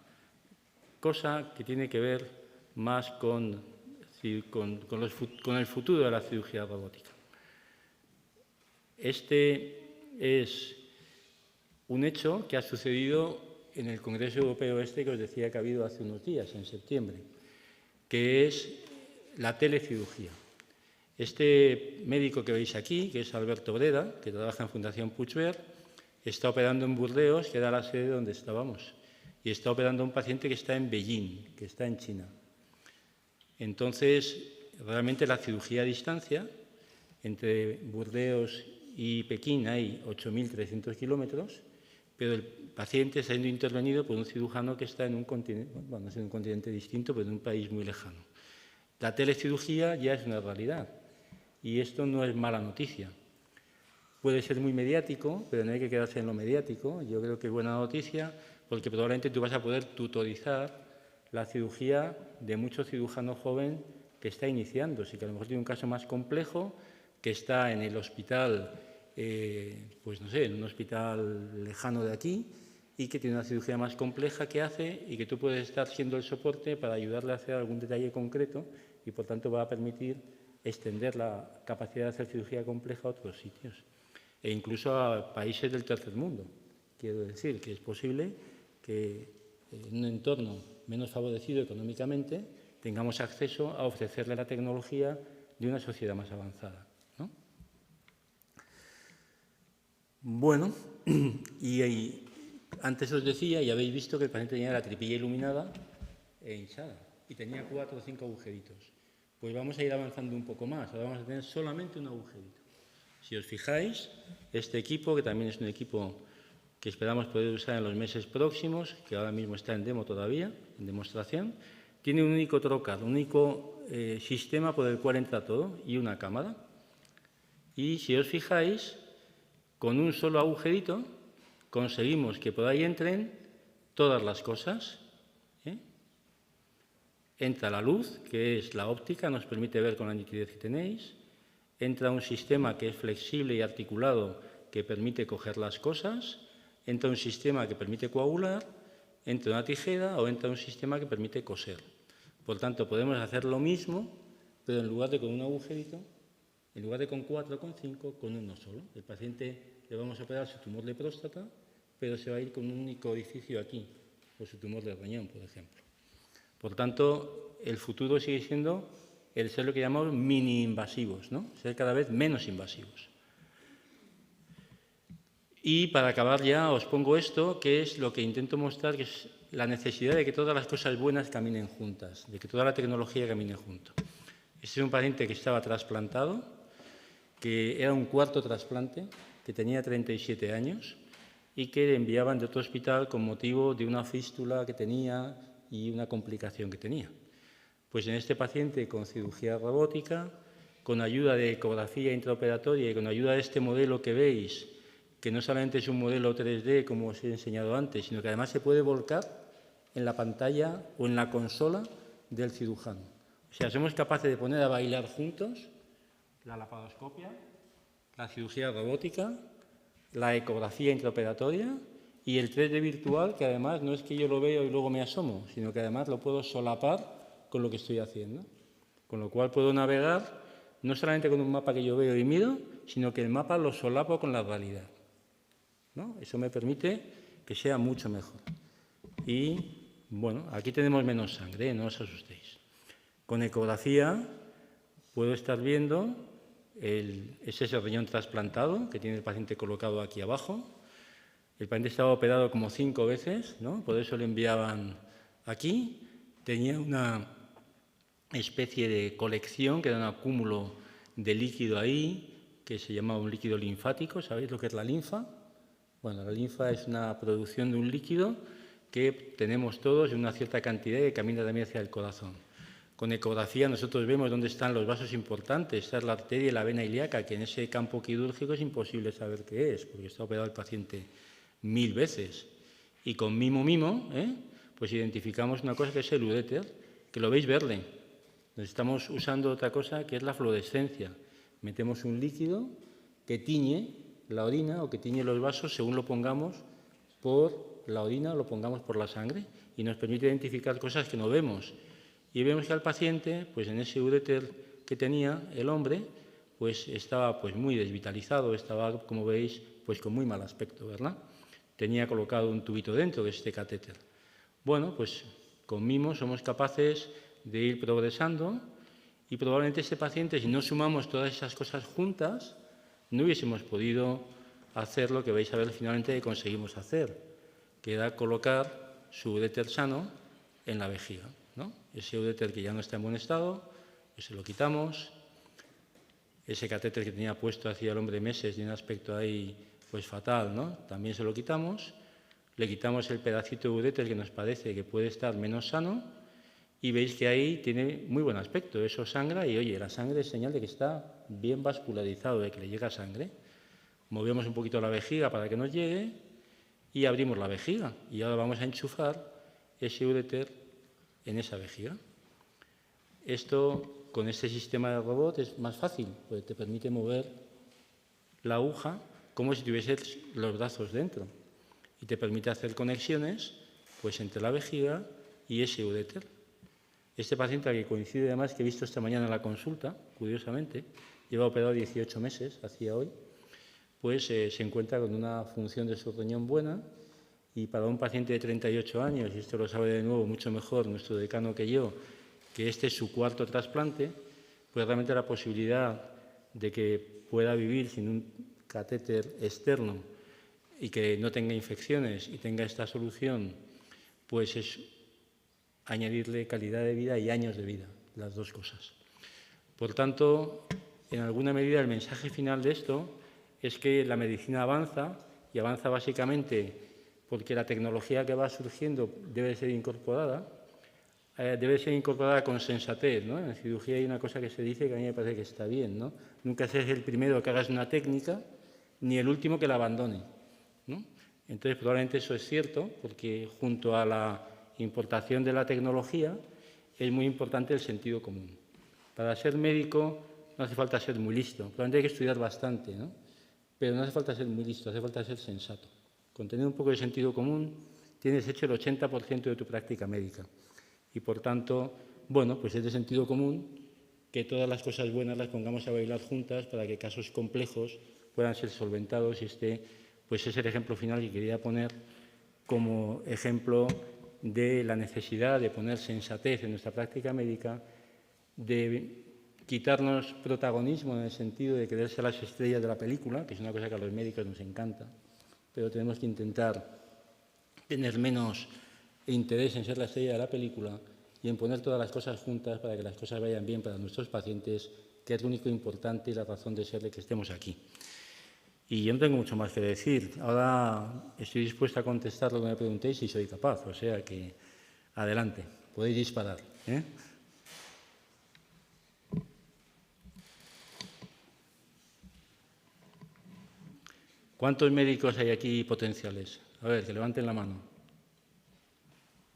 cosa que tiene que ver más con el futuro de la cirugía robótica. Este es un hecho que ha sucedido en el Congreso Europeo que os decía que ha habido hace unos días, en septiembre, que es la telecirugía. Este médico que veis aquí, que es Alberto Breda, que trabaja en Fundación Puigvert, está operando en Burdeos, que era la sede donde estábamos, y está operando a un paciente que está en Beijing, que está en China. Entonces, realmente la cirugía a distancia, entre Burdeos y Pekín hay 8.300 kilómetros, pero el paciente está siendo intervenido por un cirujano que está en un continente, bueno, no es en un continente distinto, pero en un país muy lejano. La telecirugía ya es una realidad y esto no es mala noticia. Puede ser muy mediático, pero no hay que quedarse en lo mediático. Yo creo que es buena noticia porque probablemente tú vas a poder tutorizar la cirugía de mucho cirujano joven que está iniciándose, que a lo mejor tiene un caso más complejo, que está en el hospital, pues no sé, en un hospital lejano de aquí y que tiene una cirugía más compleja que hace y que tú puedes estar siendo el soporte para ayudarle a hacer algún detalle concreto y, por tanto, va a permitir extender la capacidad de hacer cirugía compleja a otros sitios e incluso a países del tercer mundo. Quiero decir que es posible que en un entorno menos favorecido económicamente tengamos acceso a ofrecerle la tecnología de una sociedad más avanzada, ¿no? Bueno, y antes os decía, y habéis visto que el paciente tenía la tripilla iluminada e hinchada y tenía 4 o 5 agujeritos. Pues vamos a ir avanzando un poco más, ahora vamos a tener solamente un agujerito. Si os fijáis, este equipo, que también es un equipo que esperamos poder usar en los meses próximos, que ahora mismo está en demo todavía, en demostración, tiene un único trocar, un único sistema por el cual entra todo y una cámara. Y si os fijáis, con un solo agujerito conseguimos que por ahí entren todas las cosas. Entra la luz, que es la óptica, nos permite ver con la nitidez que tenéis. Entra un sistema que es flexible y articulado, que permite coger las cosas. Entra un sistema que permite coagular. Entra una tijera o entra un sistema que permite coser. Por tanto, podemos hacer lo mismo, pero en lugar de con un agujerito, en lugar de con 4 o con 5, con uno solo. El paciente le vamos a operar su tumor de próstata, pero se va a ir con un único orificio aquí, o su tumor de riñón, por ejemplo. Por tanto, el futuro sigue siendo el ser lo que llamamos mini-invasivos, ¿no? Ser cada vez menos invasivos. Y para acabar ya os pongo esto, que es lo que intento mostrar, que es la necesidad de que todas las cosas buenas caminen juntas, de que toda la tecnología camine junto. Este es un paciente que estaba trasplantado, que era un 4º trasplante, que tenía 37 años y que le enviaban de otro hospital con motivo de una fístula que tenía y una complicación que tenía. Pues en este paciente con cirugía robótica, con ayuda de ecografía intraoperatoria y con ayuda de este modelo que veis, que no solamente es un modelo 3D, como os he enseñado antes, sino que además se puede volcar en la pantalla o en la consola del cirujano. O sea, somos capaces de poner a bailar juntos la laparoscopia, la cirugía robótica, la ecografía intraoperatoria y el 3D virtual, que además no es que yo lo veo y luego me asomo, sino que además lo puedo solapar con lo que estoy haciendo. Con lo cual puedo navegar no solamente con un mapa que yo veo y miro, sino que el mapa lo solapo con la realidad, ¿no? Eso me permite que sea mucho mejor. Y, bueno, aquí tenemos menos sangre, no os asustéis. Con ecografía puedo estar viendo ese es el riñón trasplantado que tiene el paciente colocado aquí abajo. El paciente estaba operado como 5 veces, ¿no? Por eso le enviaban aquí. Tenía una especie de colección, que era un acúmulo de líquido ahí, que se llamaba un líquido linfático. ¿Sabéis lo que es la linfa? Bueno, la linfa es una producción de un líquido que tenemos todos en una cierta cantidad y que camina también hacia el corazón. Con ecografía nosotros vemos dónde están los vasos importantes. Esta es la arteria y la vena ilíaca, que en ese campo quirúrgico es imposible saber qué es, porque está operado el paciente 1000 veces. Y con mimo, pues identificamos una cosa que es el uréter, que lo veis verde. Estamos usando otra cosa que es la fluorescencia. Metemos un líquido que tiñe la orina o que tiñe los vasos según lo pongamos por la orina o lo pongamos por la sangre y nos permite identificar cosas que no vemos. Y vemos que al paciente, pues en ese uréter que tenía el hombre, pues estaba pues muy desvitalizado, estaba, como veis, pues con muy mal aspecto, ¿verdad? Tenía colocado un tubito dentro de este catéter. Bueno, pues con mimo somos capaces de ir progresando y probablemente este paciente, si no sumamos todas esas cosas juntas, no hubiésemos podido hacer lo que vais a ver finalmente que conseguimos hacer, que era colocar su uréter sano en la vejiga, ¿no? Ese uréter que ya no está en buen estado, ese lo quitamos. Ese catéter que tenía puesto hacía el hombre meses de un aspecto ahí pues fatal, ¿no? También se lo quitamos. Le quitamos el pedacito de uréter que nos parece que puede estar menos sano y veis que ahí tiene muy buen aspecto. Eso sangra y, oye, la sangre es señal de que está bien vascularizado, de que le llega sangre. Movemos un poquito la vejiga para que nos llegue y abrimos la vejiga. Y ahora vamos a enchufar ese uréter en esa vejiga. Esto, con este sistema de robot, es más fácil, porque te permite mover la aguja como si tuvieses los brazos dentro y te permite hacer conexiones pues, entre la vejiga y ese uréter. Este paciente, que coincide además que he visto esta mañana en la consulta, curiosamente, lleva operado 18 meses, hacía hoy, pues se encuentra con una función de su riñón buena. Y para un paciente de 38 años, y esto lo sabe de nuevo mucho mejor nuestro decano que yo, que este es su 4º trasplante, pues realmente la posibilidad de que pueda vivir sin un catéter externo y que no tenga infecciones y tenga esta solución, pues es añadirle calidad de vida y años de vida, las dos cosas. Por tanto, en alguna medida el mensaje final de esto es que la medicina avanza y avanza básicamente porque la tecnología que va surgiendo debe ser incorporada con sensatez, ¿no? En cirugía hay una cosa que se dice que a mí me parece que está bien, ¿no? Nunca seas el primero que hagas una técnica ni el último que la abandone, ¿no? Entonces, probablemente eso es cierto, porque junto a la importación de la tecnología es muy importante el sentido común. Para ser médico no hace falta ser muy listo, probablemente hay que estudiar bastante, ¿no? Pero no hace falta ser muy listo, hace falta ser sensato. Con tener un poco de sentido común tienes hecho el 80% de tu práctica médica. Y, por tanto, bueno, pues es de sentido común que todas las cosas buenas las pongamos a bailar juntas para que casos complejos puedan ser solventados y pues es el ejemplo final que quería poner como ejemplo de la necesidad de poner sensatez en nuestra práctica médica, de quitarnos protagonismo en el sentido de querer ser las estrellas de la película, que es una cosa que a los médicos nos encanta, pero tenemos que intentar tener menos interés en ser la estrella de la película y en poner todas las cosas juntas para que las cosas vayan bien para nuestros pacientes, que es lo único importante y la razón de ser de que estemos aquí. Y yo no tengo mucho más que decir. Ahora estoy dispuesto a contestar lo que me preguntéis si soy capaz, o sea que adelante, podéis disparar, ¿eh? ¿Cuántos médicos hay aquí potenciales? A ver, que levanten la mano.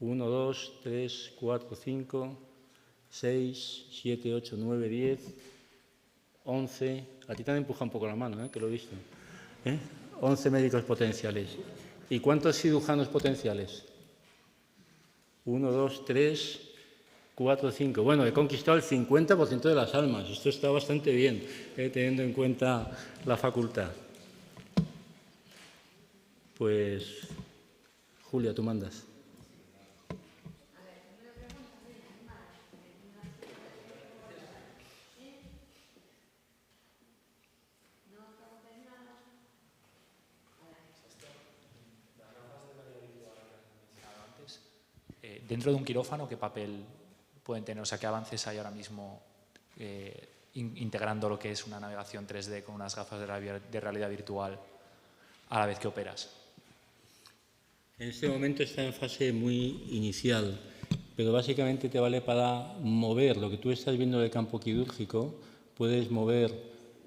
1, 2, 3, 4, 5, 6, 7, 8, 9, 10, 11. A ti te han empujado un poco la mano, que lo he visto. 11 médicos potenciales. ¿Y cuántos cirujanos potenciales? 1, 2, 3, 4, 5. Bueno, he conquistado el 50% de las almas. Esto está bastante bien, teniendo en cuenta la facultad. Pues, Julia, tú mandas. Dentro de un quirófano, ¿qué papel pueden tener? O sea, ¿qué avances hay ahora mismo integrando lo que es una navegación 3D con unas gafas de realidad virtual a la vez que operas? En este momento está en fase muy inicial, pero básicamente te vale para mover lo que tú estás viendo del campo quirúrgico. Puedes mover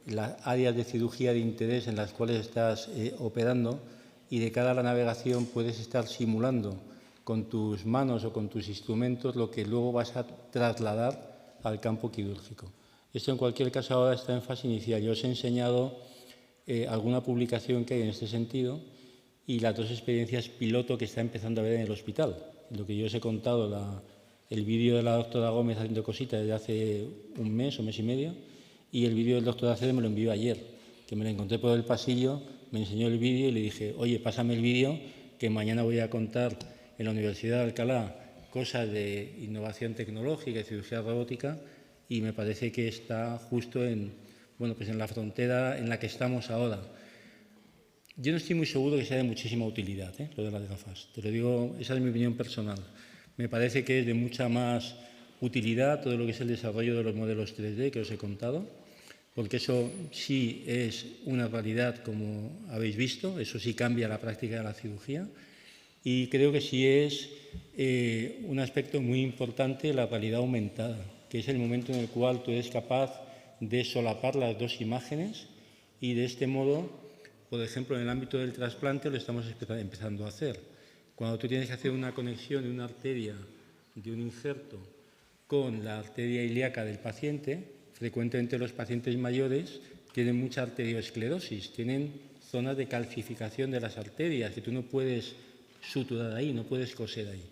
las áreas de cirugía de interés en las cuales estás operando, y de cara a la navegación puedes estar simulando con tus manos o con tus instrumentos lo que luego vas a trasladar al campo quirúrgico. Esto en cualquier caso ahora está en fase inicial. Yo os he enseñado alguna publicación que hay en este sentido y las dos experiencias piloto que está empezando a ver en el hospital. Lo que yo os he contado, el vídeo de la doctora Gómez haciendo cositas desde hace un mes o mes y medio, y el vídeo del doctor Acedo me lo envió ayer, que me lo encontré por el pasillo, me enseñó el vídeo y le dije, oye, pásame el vídeo que mañana voy a contar en la Universidad de Alcalá cosas de innovación tecnológica y cirugía robótica, y me parece que está justo en la frontera en la que estamos ahora. Yo no estoy muy seguro que sea de muchísima utilidad, lo de las gafas. Te lo digo, esa es mi opinión personal. Me parece que es de mucha más utilidad todo lo que es el desarrollo de los modelos 3D que os he contado, porque eso sí es una realidad, como habéis visto, eso sí cambia la práctica de la cirugía. Y creo que sí es un aspecto muy importante la realidad aumentada, que es el momento en el cual tú eres capaz de solapar las dos imágenes, y de este modo, por ejemplo, en el ámbito del trasplante lo estamos empezando a hacer. Cuando tú tienes que hacer una conexión de una arteria, de un injerto, con la arteria ilíaca del paciente, frecuentemente los pacientes mayores tienen mucha arterioesclerosis, tienen zonas de calcificación de las arterias que tú no puedes suturar ahí, no puedes coser ahí.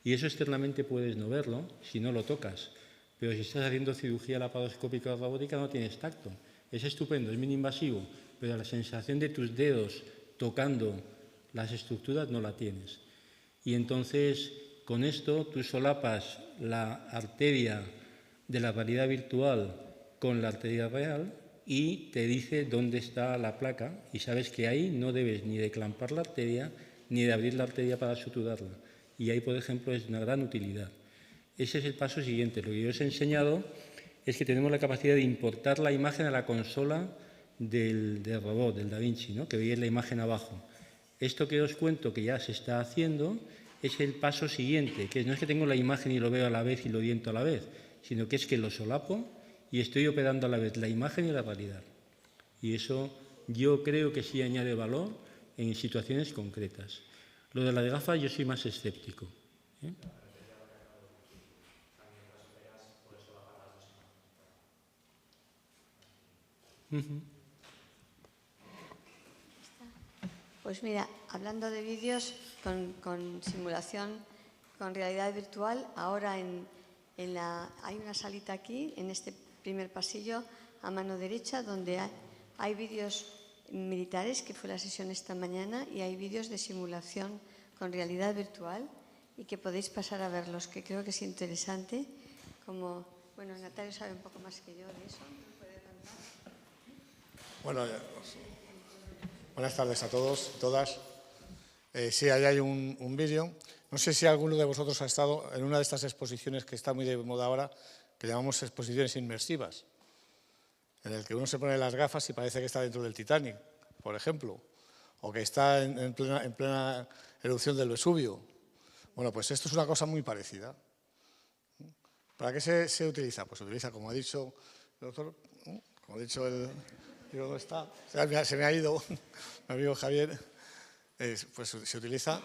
Y eso externamente puedes no verlo si no lo tocas, pero si estás haciendo cirugía laparoscópica o robótica no tienes tacto. Es estupendo, es mini-invasivo, pero la sensación de tus dedos tocando las estructuras no la tienes. Y entonces, con esto, tú solapas la arteria de la realidad virtual con la arteria real y te dice dónde está la placa, y sabes que ahí no debes ni de clampar la arteria ni de abrir la arteria para suturarla. Y ahí, por ejemplo, es una gran utilidad. Ese es el paso siguiente. Lo que yo os he enseñado es que tenemos la capacidad de importar la imagen a la consola del robot, del Da Vinci, ¿no? Que veis la imagen abajo. Esto que os cuento que ya se está haciendo es el paso siguiente, que no es que tengo la imagen y lo veo a la vez y lo oriento a la vez, sino que es que lo solapo y estoy operando a la vez la imagen y la realidad. Y eso yo creo que sí añade valor en situaciones concretas. Lo de las gafas yo soy más escéptico. Pues mira, hablando de vídeos con simulación, con realidad virtual, ahora hay una salita aquí, en este primer pasillo, a mano derecha, donde hay vídeos militares, que fue la sesión esta mañana, y hay vídeos de simulación con realidad virtual y que podéis pasar a verlos, que creo que es interesante. Bueno, Natalio sabe un poco más que yo de eso. ¿Puede contar? Bueno, buenas tardes a todos y todas. Sí, ahí hay un vídeo. No sé si alguno de vosotros ha estado en una de estas exposiciones que está muy de moda ahora, que llamamos exposiciones inmersivas, en el que uno se pone las gafas y parece que está dentro del Titanic, por ejemplo, o que está en plena erupción del Vesubio. Bueno, pues esto es una cosa muy parecida. ¿Para qué se utiliza? Pues se utiliza, como ha dicho el doctor, como ha dicho Digo, ¿dónde está? Se me ha ido, mi amigo Javier. Pues se utiliza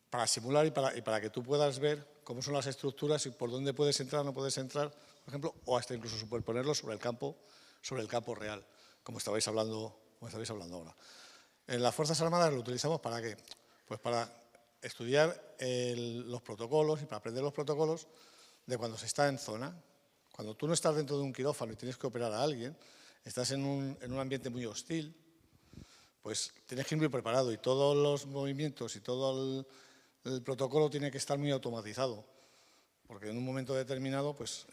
para simular y para que tú puedas ver cómo son las estructuras y por dónde puedes entrar, no puedes entrar, por ejemplo, o hasta incluso superponerlo sobre el campo real, como estabais hablando ahora. En las Fuerzas Armadas lo utilizamos ¿para qué? Pues para estudiar los protocolos y para aprender los protocolos de cuando se está en zona. Cuando tú no estás dentro de un quirófano y tienes que operar a alguien, estás en un ambiente muy hostil, pues tienes que ir muy preparado y todos los movimientos y todo el protocolo tiene que estar muy automatizado, porque en un momento determinado pues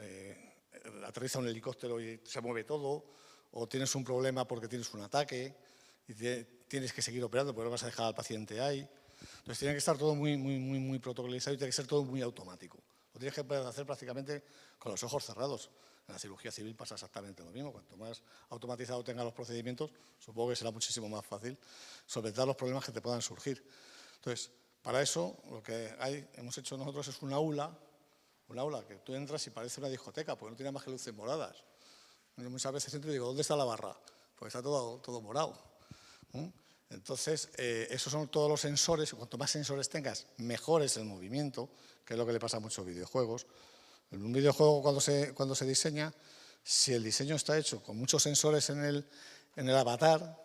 aterriza un helicóptero y se mueve todo, o tienes un problema porque tienes un ataque y tienes que seguir operando porque no vas a dejar al paciente ahí. Entonces tiene que estar todo muy protocolizado y tiene que ser todo muy automático. Lo tienes que poder hacer prácticamente con los ojos cerrados. En la cirugía civil pasa exactamente lo mismo. Cuanto más automatizado tengan los procedimientos, supongo que será muchísimo más fácil solventar los problemas que te puedan surgir. Entonces, para eso, lo que hemos hecho nosotros es un aula que tú entras y parece una discoteca, porque no tiene más que luces moradas. Yo muchas veces entro y digo, ¿dónde está la barra? Pues está todo morado. Entonces, esos son todos los sensores, y cuanto más sensores tengas, mejor es el movimiento, que es lo que le pasa a muchos videojuegos. En un videojuego, cuando se diseña, si el diseño está hecho con muchos sensores en el avatar,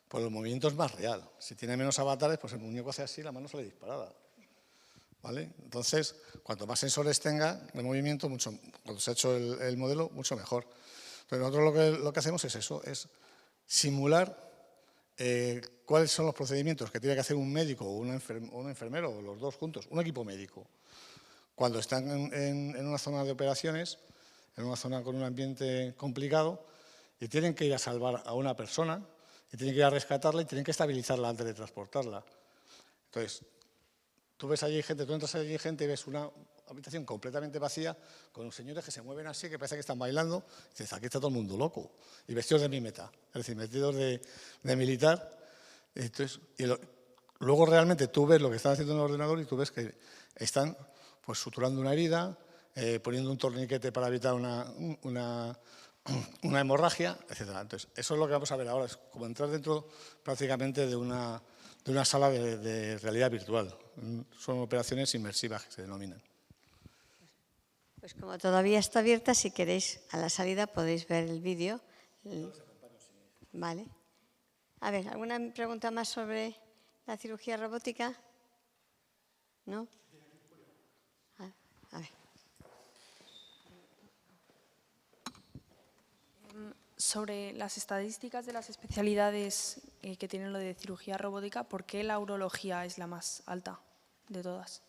pues el movimiento es más real. Si tiene menos avatares, pues el muñeco hace así, la mano sale disparada. ¿Vale? Entonces, cuanto más sensores tenga de movimiento, cuando se ha hecho el modelo, mucho mejor. Entonces, nosotros lo que hacemos es eso, es simular cuáles son los procedimientos que tiene que hacer un médico o un enfermero, o los dos juntos, un equipo médico, cuando están en una zona de operaciones, en una zona con un ambiente complicado, y tienen que ir a salvar a una persona, y tienen que ir a rescatarla y tienen que estabilizarla antes de transportarla. Entonces, tú entras allí gente y ves una habitación completamente vacía con señores que se mueven así, que parece que están bailando, y dices, aquí está todo el mundo loco, y vestidos de mimeta, es decir, vestidos de militar. Entonces, luego realmente tú ves lo que están haciendo en el ordenador y tú ves que están pues suturando una herida, poniendo un torniquete para evitar una hemorragia, etc. Entonces, eso es lo que vamos a ver ahora, es como entrar dentro prácticamente de una sala de realidad virtual. Son operaciones inmersivas que se denominan. Pues como todavía está abierta, si queréis, a la salida podéis ver el vídeo. Vale. A ver, ¿alguna pregunta más sobre la cirugía robótica? ¿No? A ver. Sobre las estadísticas de las especialidades que tienen lo de cirugía robótica, ¿por qué la urología es la más alta de todas?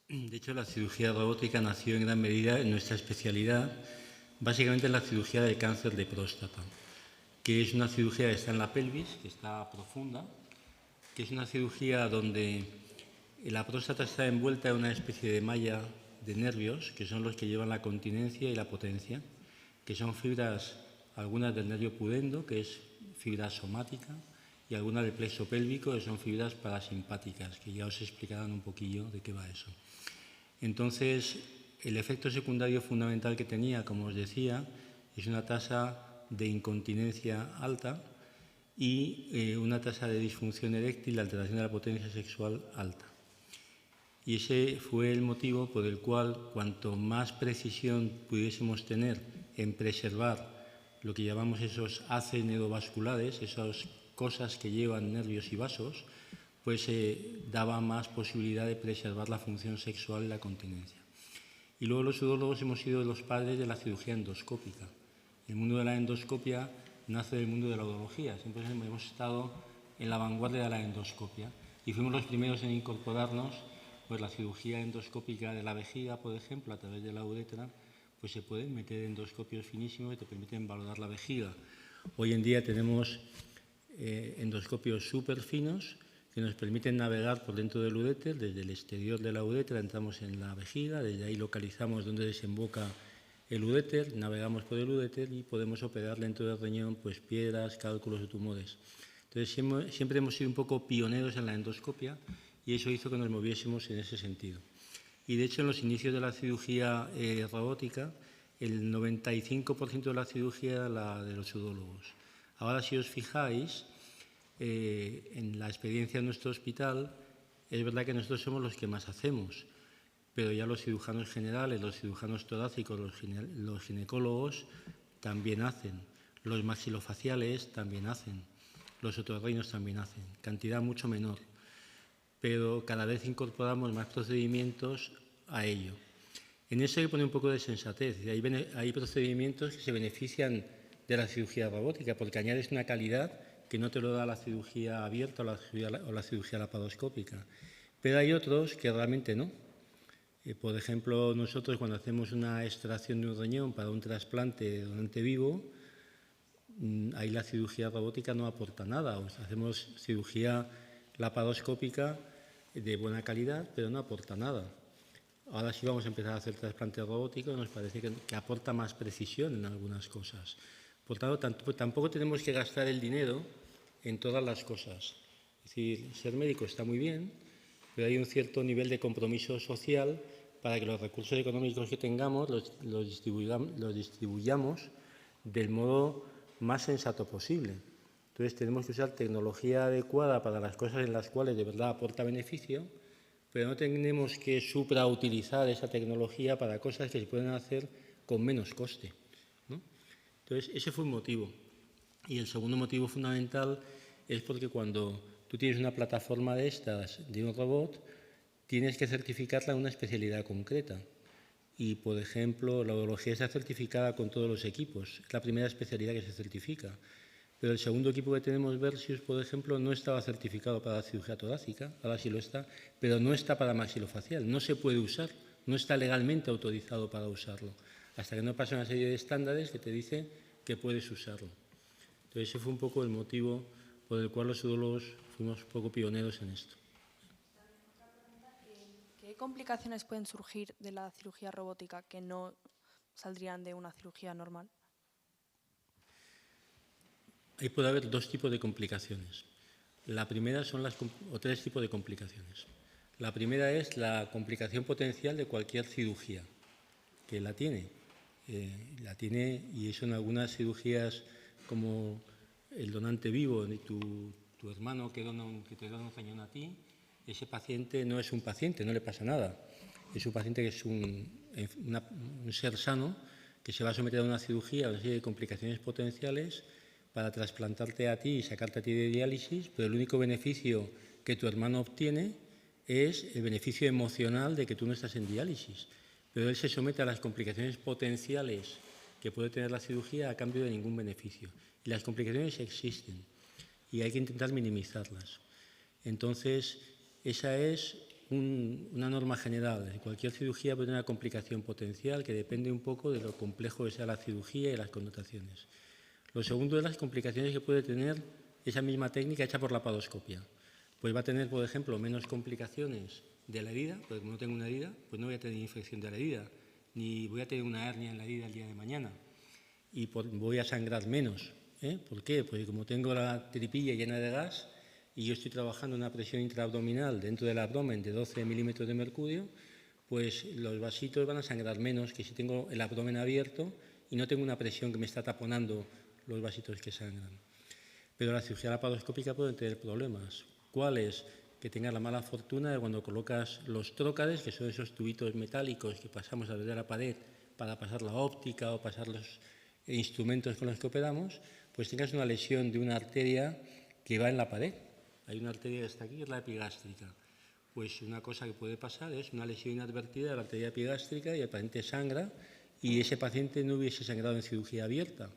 De hecho, la cirugía robótica nació en gran medida en nuestra especialidad, básicamente en la cirugía del cáncer de próstata, que es una cirugía que está en la pelvis, que está profunda, que es una cirugía donde la próstata está envuelta en una especie de malla de nervios, que son los que llevan la continencia y la potencia, que son fibras, algunas del nervio pudendo, que es fibra somática, y algunas del plexo pélvico, que son fibras parasimpáticas, que ya os explicarán un poquillo de qué va eso. Entonces, el efecto secundario fundamental que tenía, como os decía, es una tasa de incontinencia alta y una tasa de disfunción eréctil, alteración de la potencia sexual alta. Y ese fue el motivo por el cual, cuanto más precisión pudiésemos tener en preservar lo que llamamos esos haces neurovasculares, esas cosas que llevan nervios y vasos, pues daba más posibilidad de preservar la función sexual y la continencia. Y luego los urólogos hemos sido los padres de la cirugía endoscópica. El mundo de la endoscopia nace del mundo de la urología. Siempre hemos estado en la vanguardia de la endoscopia y fuimos los primeros en incorporarnos, pues la cirugía endoscópica de la vejiga, por ejemplo, a través de la uretra, pues se pueden meter endoscopios finísimos que te permiten valorar la vejiga. Hoy en día tenemos endoscopios súper finos que nos permiten navegar por dentro del uréter, desde el exterior de la uretra entramos en la vejiga, desde ahí localizamos dónde desemboca el uréter, navegamos por el uréter y podemos operar dentro del riñón pues piedras, cálculos o tumores. Entonces siempre hemos sido un poco pioneros en la endoscopia y eso hizo que nos moviésemos en ese sentido. Y de hecho en los inicios de la cirugía robótica el 95% de la cirugía era la de los urólogos. Ahora, si os fijáis, en la experiencia de nuestro hospital, es verdad que nosotros somos los que más hacemos, pero ya los cirujanos generales, los cirujanos torácicos, los ginecólogos también hacen, los maxilofaciales también hacen, los otorrinos también hacen, cantidad mucho menor, pero cada vez incorporamos más procedimientos a ello. En eso hay que poner un poco de sensatez. Hay procedimientos que se benefician de la cirugía robótica porque añades una calidad que no te lo da la cirugía abierta o la cirugía laparoscópica. Pero hay otros que realmente no. Por ejemplo, nosotros cuando hacemos una extracción de un riñón para un trasplante de donante vivo, ahí la cirugía robótica no aporta nada. O sea, hacemos cirugía laparoscópica de buena calidad, pero no aporta nada. Ahora sí vamos a empezar a hacer trasplantes robóticos, nos parece que aporta más precisión en algunas cosas. Por tanto, tampoco tenemos que gastar el dinero en todas las cosas. Es decir, ser médico está muy bien, pero hay un cierto nivel de compromiso social para que los recursos económicos que tengamos los distribuyamos del modo más sensato posible. Entonces, tenemos que usar tecnología adecuada para las cosas en las cuales de verdad aporta beneficio, pero no tenemos que suprautilizar esa tecnología para cosas que se pueden hacer con menos coste, ¿no? Entonces, ese fue un motivo. Y el segundo motivo fundamental es porque cuando tú tienes una plataforma de estas, de un robot, tienes que certificarla en una especialidad concreta. Y, por ejemplo, la urología está certificada con todos los equipos. Es la primera especialidad que se certifica. Pero el segundo equipo que tenemos, Versius, por ejemplo, no estaba certificado para la cirugía torácica, ahora sí lo está, pero no está para maxilofacial, no se puede usar, no está legalmente autorizado para usarlo, hasta que no pasa una serie de estándares que te dicen que puedes usarlo. Entonces, ese fue un poco el motivo por el cual los urólogos fuimos un poco pioneros en esto. ¿Qué complicaciones pueden surgir de la cirugía robótica que no saldrían de una cirugía normal? Ahí puede haber dos tipos de complicaciones. La primera son tres tipos de complicaciones. La primera es la complicación potencial de cualquier cirugía, que la tiene. Y son algunas cirugías como el donante vivo de tu hermano que te dona un riñón a ti. Ese paciente no es un paciente, no le pasa nada. Es un paciente que es un ser sano que se va a someter a una cirugía, a una serie de complicaciones potenciales para trasplantarte a ti y sacarte a ti de diálisis, pero el único beneficio que tu hermano obtiene es el beneficio emocional de que tú no estás en diálisis. Pero él se somete a las complicaciones potenciales que puede tener la cirugía a cambio de ningún beneficio. Y las complicaciones existen y hay que intentar minimizarlas. Entonces, esa es una norma general. Cualquier cirugía puede tener una complicación potencial que depende un poco de lo complejo que sea la cirugía y las connotaciones. Lo segundo es las complicaciones que puede tener esa misma técnica hecha por laparoscopia. Pues va a tener, por ejemplo, menos complicaciones de la herida, porque como no tengo una herida, pues no voy a tener infección de la herida, ni voy a tener una hernia en la herida el día de mañana. Y voy a sangrar menos. ¿Por qué? Porque como tengo la tripilla llena de gas y yo estoy trabajando en una presión intraabdominal dentro del abdomen de 12 milímetros de mercurio, pues los vasitos van a sangrar menos que si tengo el abdomen abierto y no tengo una presión que me está taponando los vasitos que sangran. Pero la cirugía laparoscópica puede tener problemas. ¿Cuáles? Que tengas la mala fortuna de cuando colocas los trócades, que son esos tubitos metálicos que pasamos a través de la pared para pasar la óptica o pasar los instrumentos con los que operamos, pues tengas una lesión de una arteria que va en la pared. Hay una arteria que está aquí, que es la epigástrica. Pues una cosa que puede pasar es una lesión inadvertida de la arteria epigástrica y el paciente sangra y ese paciente no hubiese sangrado en cirugía abierta,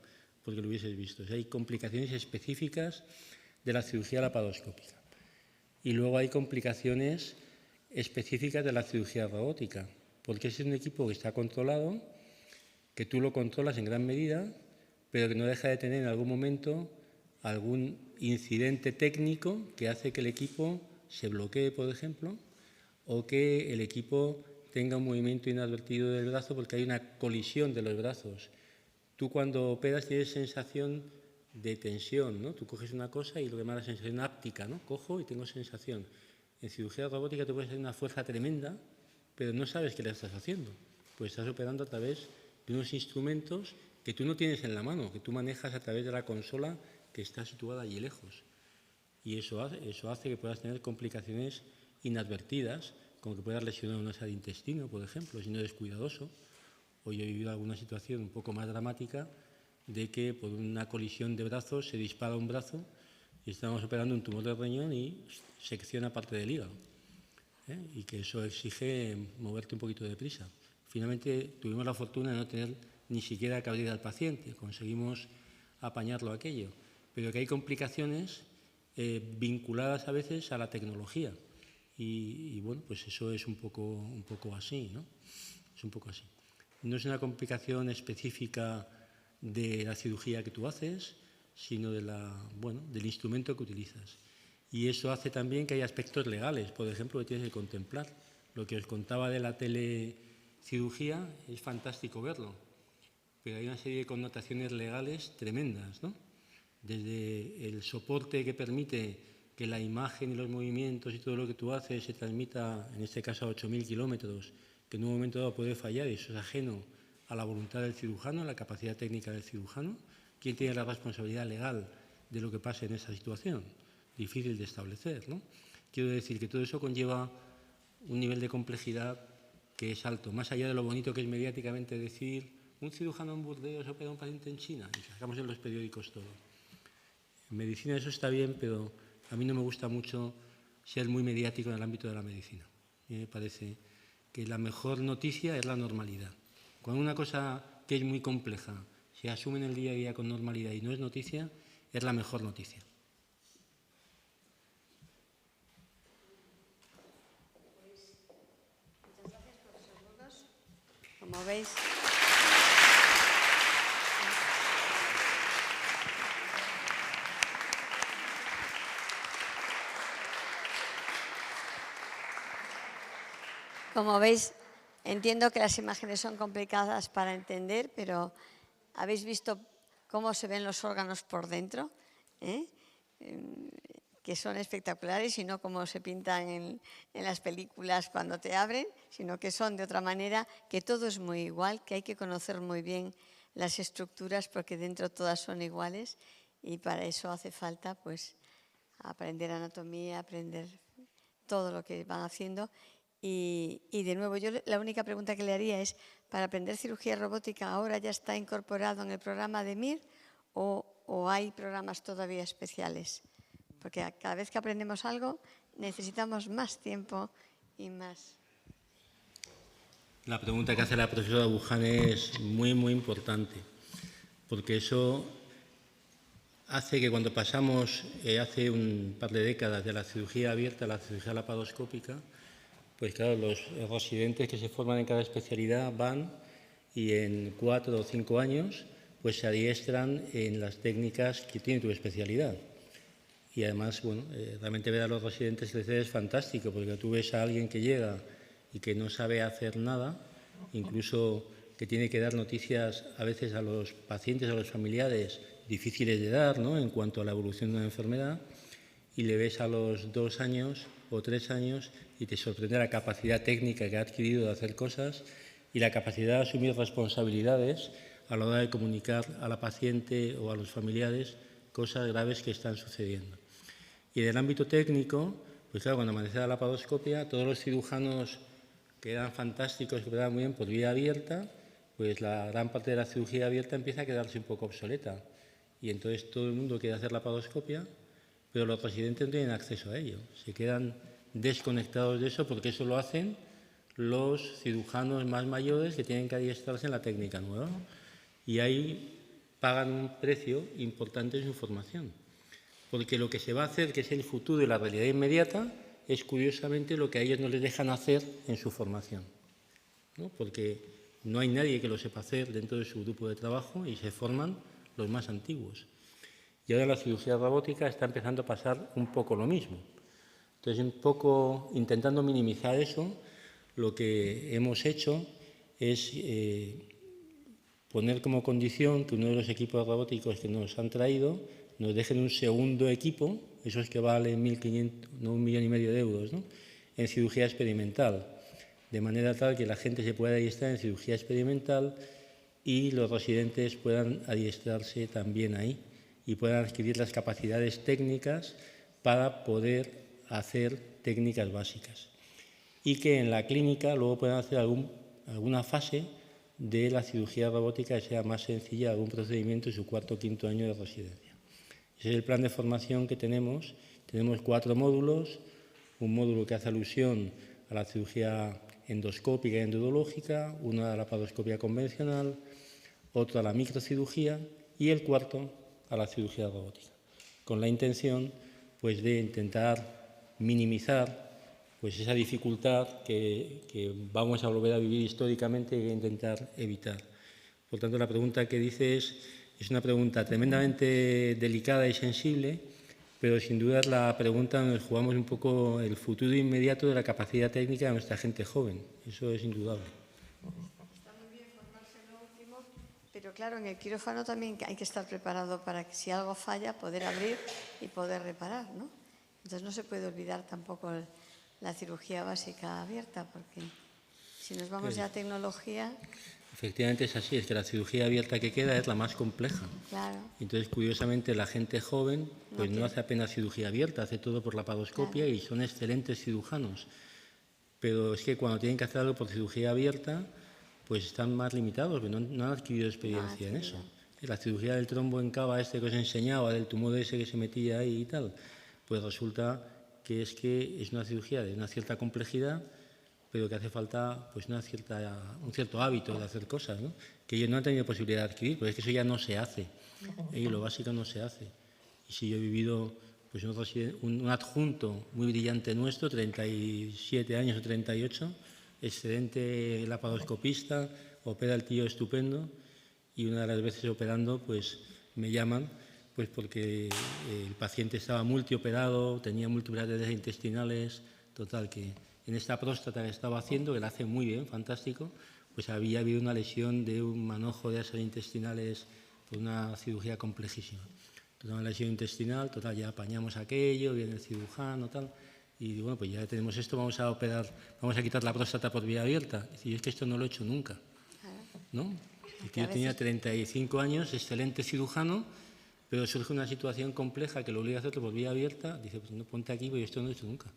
porque lo hubieses visto. O sea, hay complicaciones específicas de la cirugía laparoscópica. Y luego hay complicaciones específicas de la cirugía robótica, porque ese es un equipo que está controlado, que tú lo controlas en gran medida, pero que no deja de tener en algún momento algún incidente técnico que hace que el equipo se bloquee, por ejemplo, o que el equipo tenga un movimiento inadvertido del brazo porque hay una colisión de los brazos. Tú cuando operas tienes sensación de tensión, ¿no? Tú coges una cosa y lo que llaman la sensación áptica, ¿no? Cojo y tengo sensación. En cirugía robótica tú puedes tener una fuerza tremenda, pero no sabes qué le estás haciendo, pues estás operando a través de unos instrumentos que tú no tienes en la mano, que tú manejas a través de la consola que está situada allí lejos. Y eso hace que puedas tener complicaciones inadvertidas, como que puedas lesionar una asa de intestino, por ejemplo, si no eres cuidadoso. Hoy he vivido alguna situación un poco más dramática de que por una colisión de brazos se dispara un brazo y estamos operando un tumor de riñón y secciona parte del hígado. Y que eso exige moverte un poquito deprisa. Finalmente tuvimos la fortuna de no tener ni siquiera que abrir al paciente, conseguimos apañarlo aquello, pero que hay complicaciones vinculadas a veces a la tecnología y bueno, pues eso es un poco así, ¿no? Es un poco así. No es una complicación específica de la cirugía que tú haces, sino del instrumento que utilizas. Y eso hace también que hay aspectos legales, por ejemplo, que tienes que contemplar. Lo que os contaba de la telecirugía es fantástico verlo, pero hay una serie de connotaciones legales tremendas, ¿no? Desde el soporte que permite que la imagen y los movimientos y todo lo que tú haces se transmita, en este caso a 8.000 kilómetros, que en un momento dado puede fallar y eso es ajeno a la voluntad del cirujano, a la capacidad técnica del cirujano. ¿Quién tiene la responsabilidad legal de lo que pase en esa situación? Difícil de establecer, ¿no? Quiero decir que todo eso conlleva un nivel de complejidad que es alto, más allá de lo bonito que es mediáticamente decir un cirujano en Burdeos opera a un paciente en China y sacamos en los periódicos todo. En medicina eso está bien, pero a mí no me gusta mucho ser muy mediático en el ámbito de la medicina. A mí me parece que la mejor noticia es la normalidad. Cuando una cosa que es muy compleja se asume en el día a día con normalidad y no es noticia, es la mejor noticia. Como veis, entiendo que las imágenes son complicadas para entender, pero ¿habéis visto cómo se ven los órganos por dentro? Que son espectaculares y no como se pintan en las películas cuando te abren, sino que son de otra manera, que todo es muy igual, que hay que conocer muy bien las estructuras porque dentro todas son iguales y para eso hace falta pues aprender anatomía, aprender todo lo que van haciendo. Y de nuevo, yo la única pregunta que le haría es, ¿para aprender cirugía robótica ahora ya está incorporado en el programa de MIR o hay programas todavía especiales? Porque cada vez que aprendemos algo necesitamos más tiempo y más. La pregunta que hace la profesora Buján es muy, muy importante, porque eso hace que cuando pasamos hace un par de décadas de la cirugía abierta a la cirugía laparoscópica, pues claro, los residentes que se forman en cada especialidad van y en 4 o 5 años pues se adiestran en las técnicas que tiene tu especialidad. Y además, bueno, realmente ver a los residentes crecer es fantástico, porque tú ves a alguien que llega y que no sabe hacer nada, incluso que tiene que dar noticias a veces a los pacientes, a los familiares, difíciles de dar, ¿no?, en cuanto a la evolución de una enfermedad, y le ves a los 2 años o 3 años y te sorprende la capacidad técnica que ha adquirido de hacer cosas y la capacidad de asumir responsabilidades a la hora de comunicar a la paciente o a los familiares cosas graves que están sucediendo. Y en el ámbito técnico, pues claro, cuando aparece la laparoscopia, todos los cirujanos que eran fantásticos, que operaban muy bien por vía abierta, pues la gran parte de la cirugía abierta empieza a quedarse un poco obsoleta. Y entonces todo el mundo quiere hacer laparoscopia, pero los residentes no tienen acceso a ello. Se quedan desconectados de eso porque eso lo hacen los cirujanos más mayores que tienen que adiestrarse en la técnica nueva. Y ahí pagan un precio importante en su formación. Porque lo que se va a hacer, que es el futuro y la realidad inmediata, es curiosamente lo que a ellos no les dejan hacer en su formación, ¿no? Porque no hay nadie que lo sepa hacer dentro de su grupo de trabajo y se forman los más antiguos. Y ahora la cirugía robótica está empezando a pasar un poco lo mismo. Entonces, un poco intentando minimizar eso, lo que hemos hecho es poner como condición que uno de los equipos robóticos que nos han traído nos dejen un segundo equipo, esos que valen 1.500, no 1,5 millones de euros, ¿no?, en cirugía experimental, de manera tal que la gente se pueda adiestrar en cirugía experimental y los residentes puedan adiestrarse también ahí y puedan adquirir las capacidades técnicas para poder hacer técnicas básicas. Y que en la clínica luego puedan hacer alguna fase de la cirugía robótica que sea más sencilla, algún procedimiento en su cuarto o quinto año de residencia. Ese es el plan de formación que tenemos. Tenemos 4 módulos, un módulo que hace alusión a la cirugía endoscópica y endodológica, uno a la laparoscopia convencional, otro a la microcirugía y el cuarto a la cirugía robótica, con la intención pues, de intentar minimizar pues, esa dificultad que vamos a volver a vivir históricamente y intentar evitar. Por tanto, la pregunta que dices es una pregunta tremendamente delicada y sensible, pero sin duda es la pregunta donde jugamos un poco el futuro inmediato de la capacidad técnica de nuestra gente joven. Eso es indudable. Está muy bien formarse en lo último, pero claro, en el quirófano también hay que estar preparado para que si algo falla, poder abrir y poder reparar, ¿no? Entonces no se puede olvidar tampoco la cirugía básica abierta, porque si nos vamos ya a tecnología... Efectivamente es así, es que la cirugía abierta que queda es la más compleja. Claro. Entonces, curiosamente, la gente joven pues no hace apenas cirugía abierta, hace todo por laparoscopia y son excelentes cirujanos. Pero es que cuando tienen que hacer algo por cirugía abierta, pues están más limitados, porque no han adquirido experiencia en eso. La cirugía del trombo en cava que os he enseñado, del tumor ese que se metía ahí y tal, pues resulta que es una cirugía de una cierta complejidad, pero que hace falta pues un cierto hábito de hacer cosas, ¿no? Que ellos no han tenido posibilidad de adquirir, pero es que eso ya no se hace, y lo básico no se hace. Y si yo he vivido pues, un adjunto muy brillante nuestro, 37 años o 38, excelente laparoscopista, opera el tío estupendo, y una de las veces operando pues me llaman pues porque el paciente estaba multioperado, tenía múltiples heces intestinales, total que en esta próstata que estaba haciendo, que la hace muy bien, fantástico, pues había habido una lesión de un manojo de heces intestinales por una cirugía complejísima. Total, una lesión intestinal, total, ya apañamos aquello, viene el cirujano, tal, y digo, bueno, pues ya tenemos esto, vamos a operar, vamos a quitar la próstata por vía abierta. Y yo es que esto no lo he hecho nunca, ¿no? El tío tenía 35 años, excelente cirujano, pero surge una situación compleja que lo obliga a hacerlo por vía abierta, dice, pues no, ponte aquí, porque esto no lo he hecho nunca.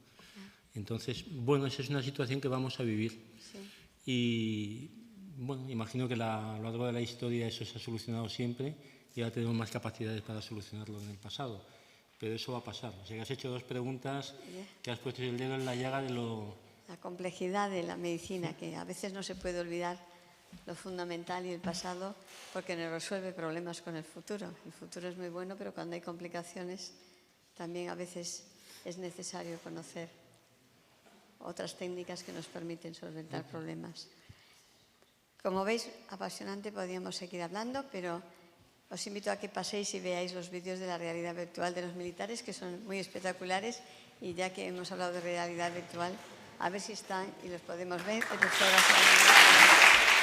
Entonces, bueno, esa es una situación que vamos a vivir. Sí. Y, bueno, imagino que a lo largo de la historia eso se ha solucionado siempre y ahora tenemos más capacidades para solucionarlo en el pasado. Pero eso va a pasar. O sea, que has hecho 2 preguntas que has puesto el dedo en la llaga de lo... La complejidad de la medicina, que a veces no se puede olvidar lo fundamental y el pasado, porque nos resuelve problemas con el futuro. El futuro es muy bueno, pero cuando hay complicaciones también a veces es necesario conocer otras técnicas que nos permiten solventar problemas. Como veis, apasionante, podríamos seguir hablando, pero os invito a que paséis y veáis los vídeos de la realidad virtual de los militares, que son muy espectaculares, y ya que hemos hablado de realidad virtual, a ver si están y los podemos ver. Muchas gracias.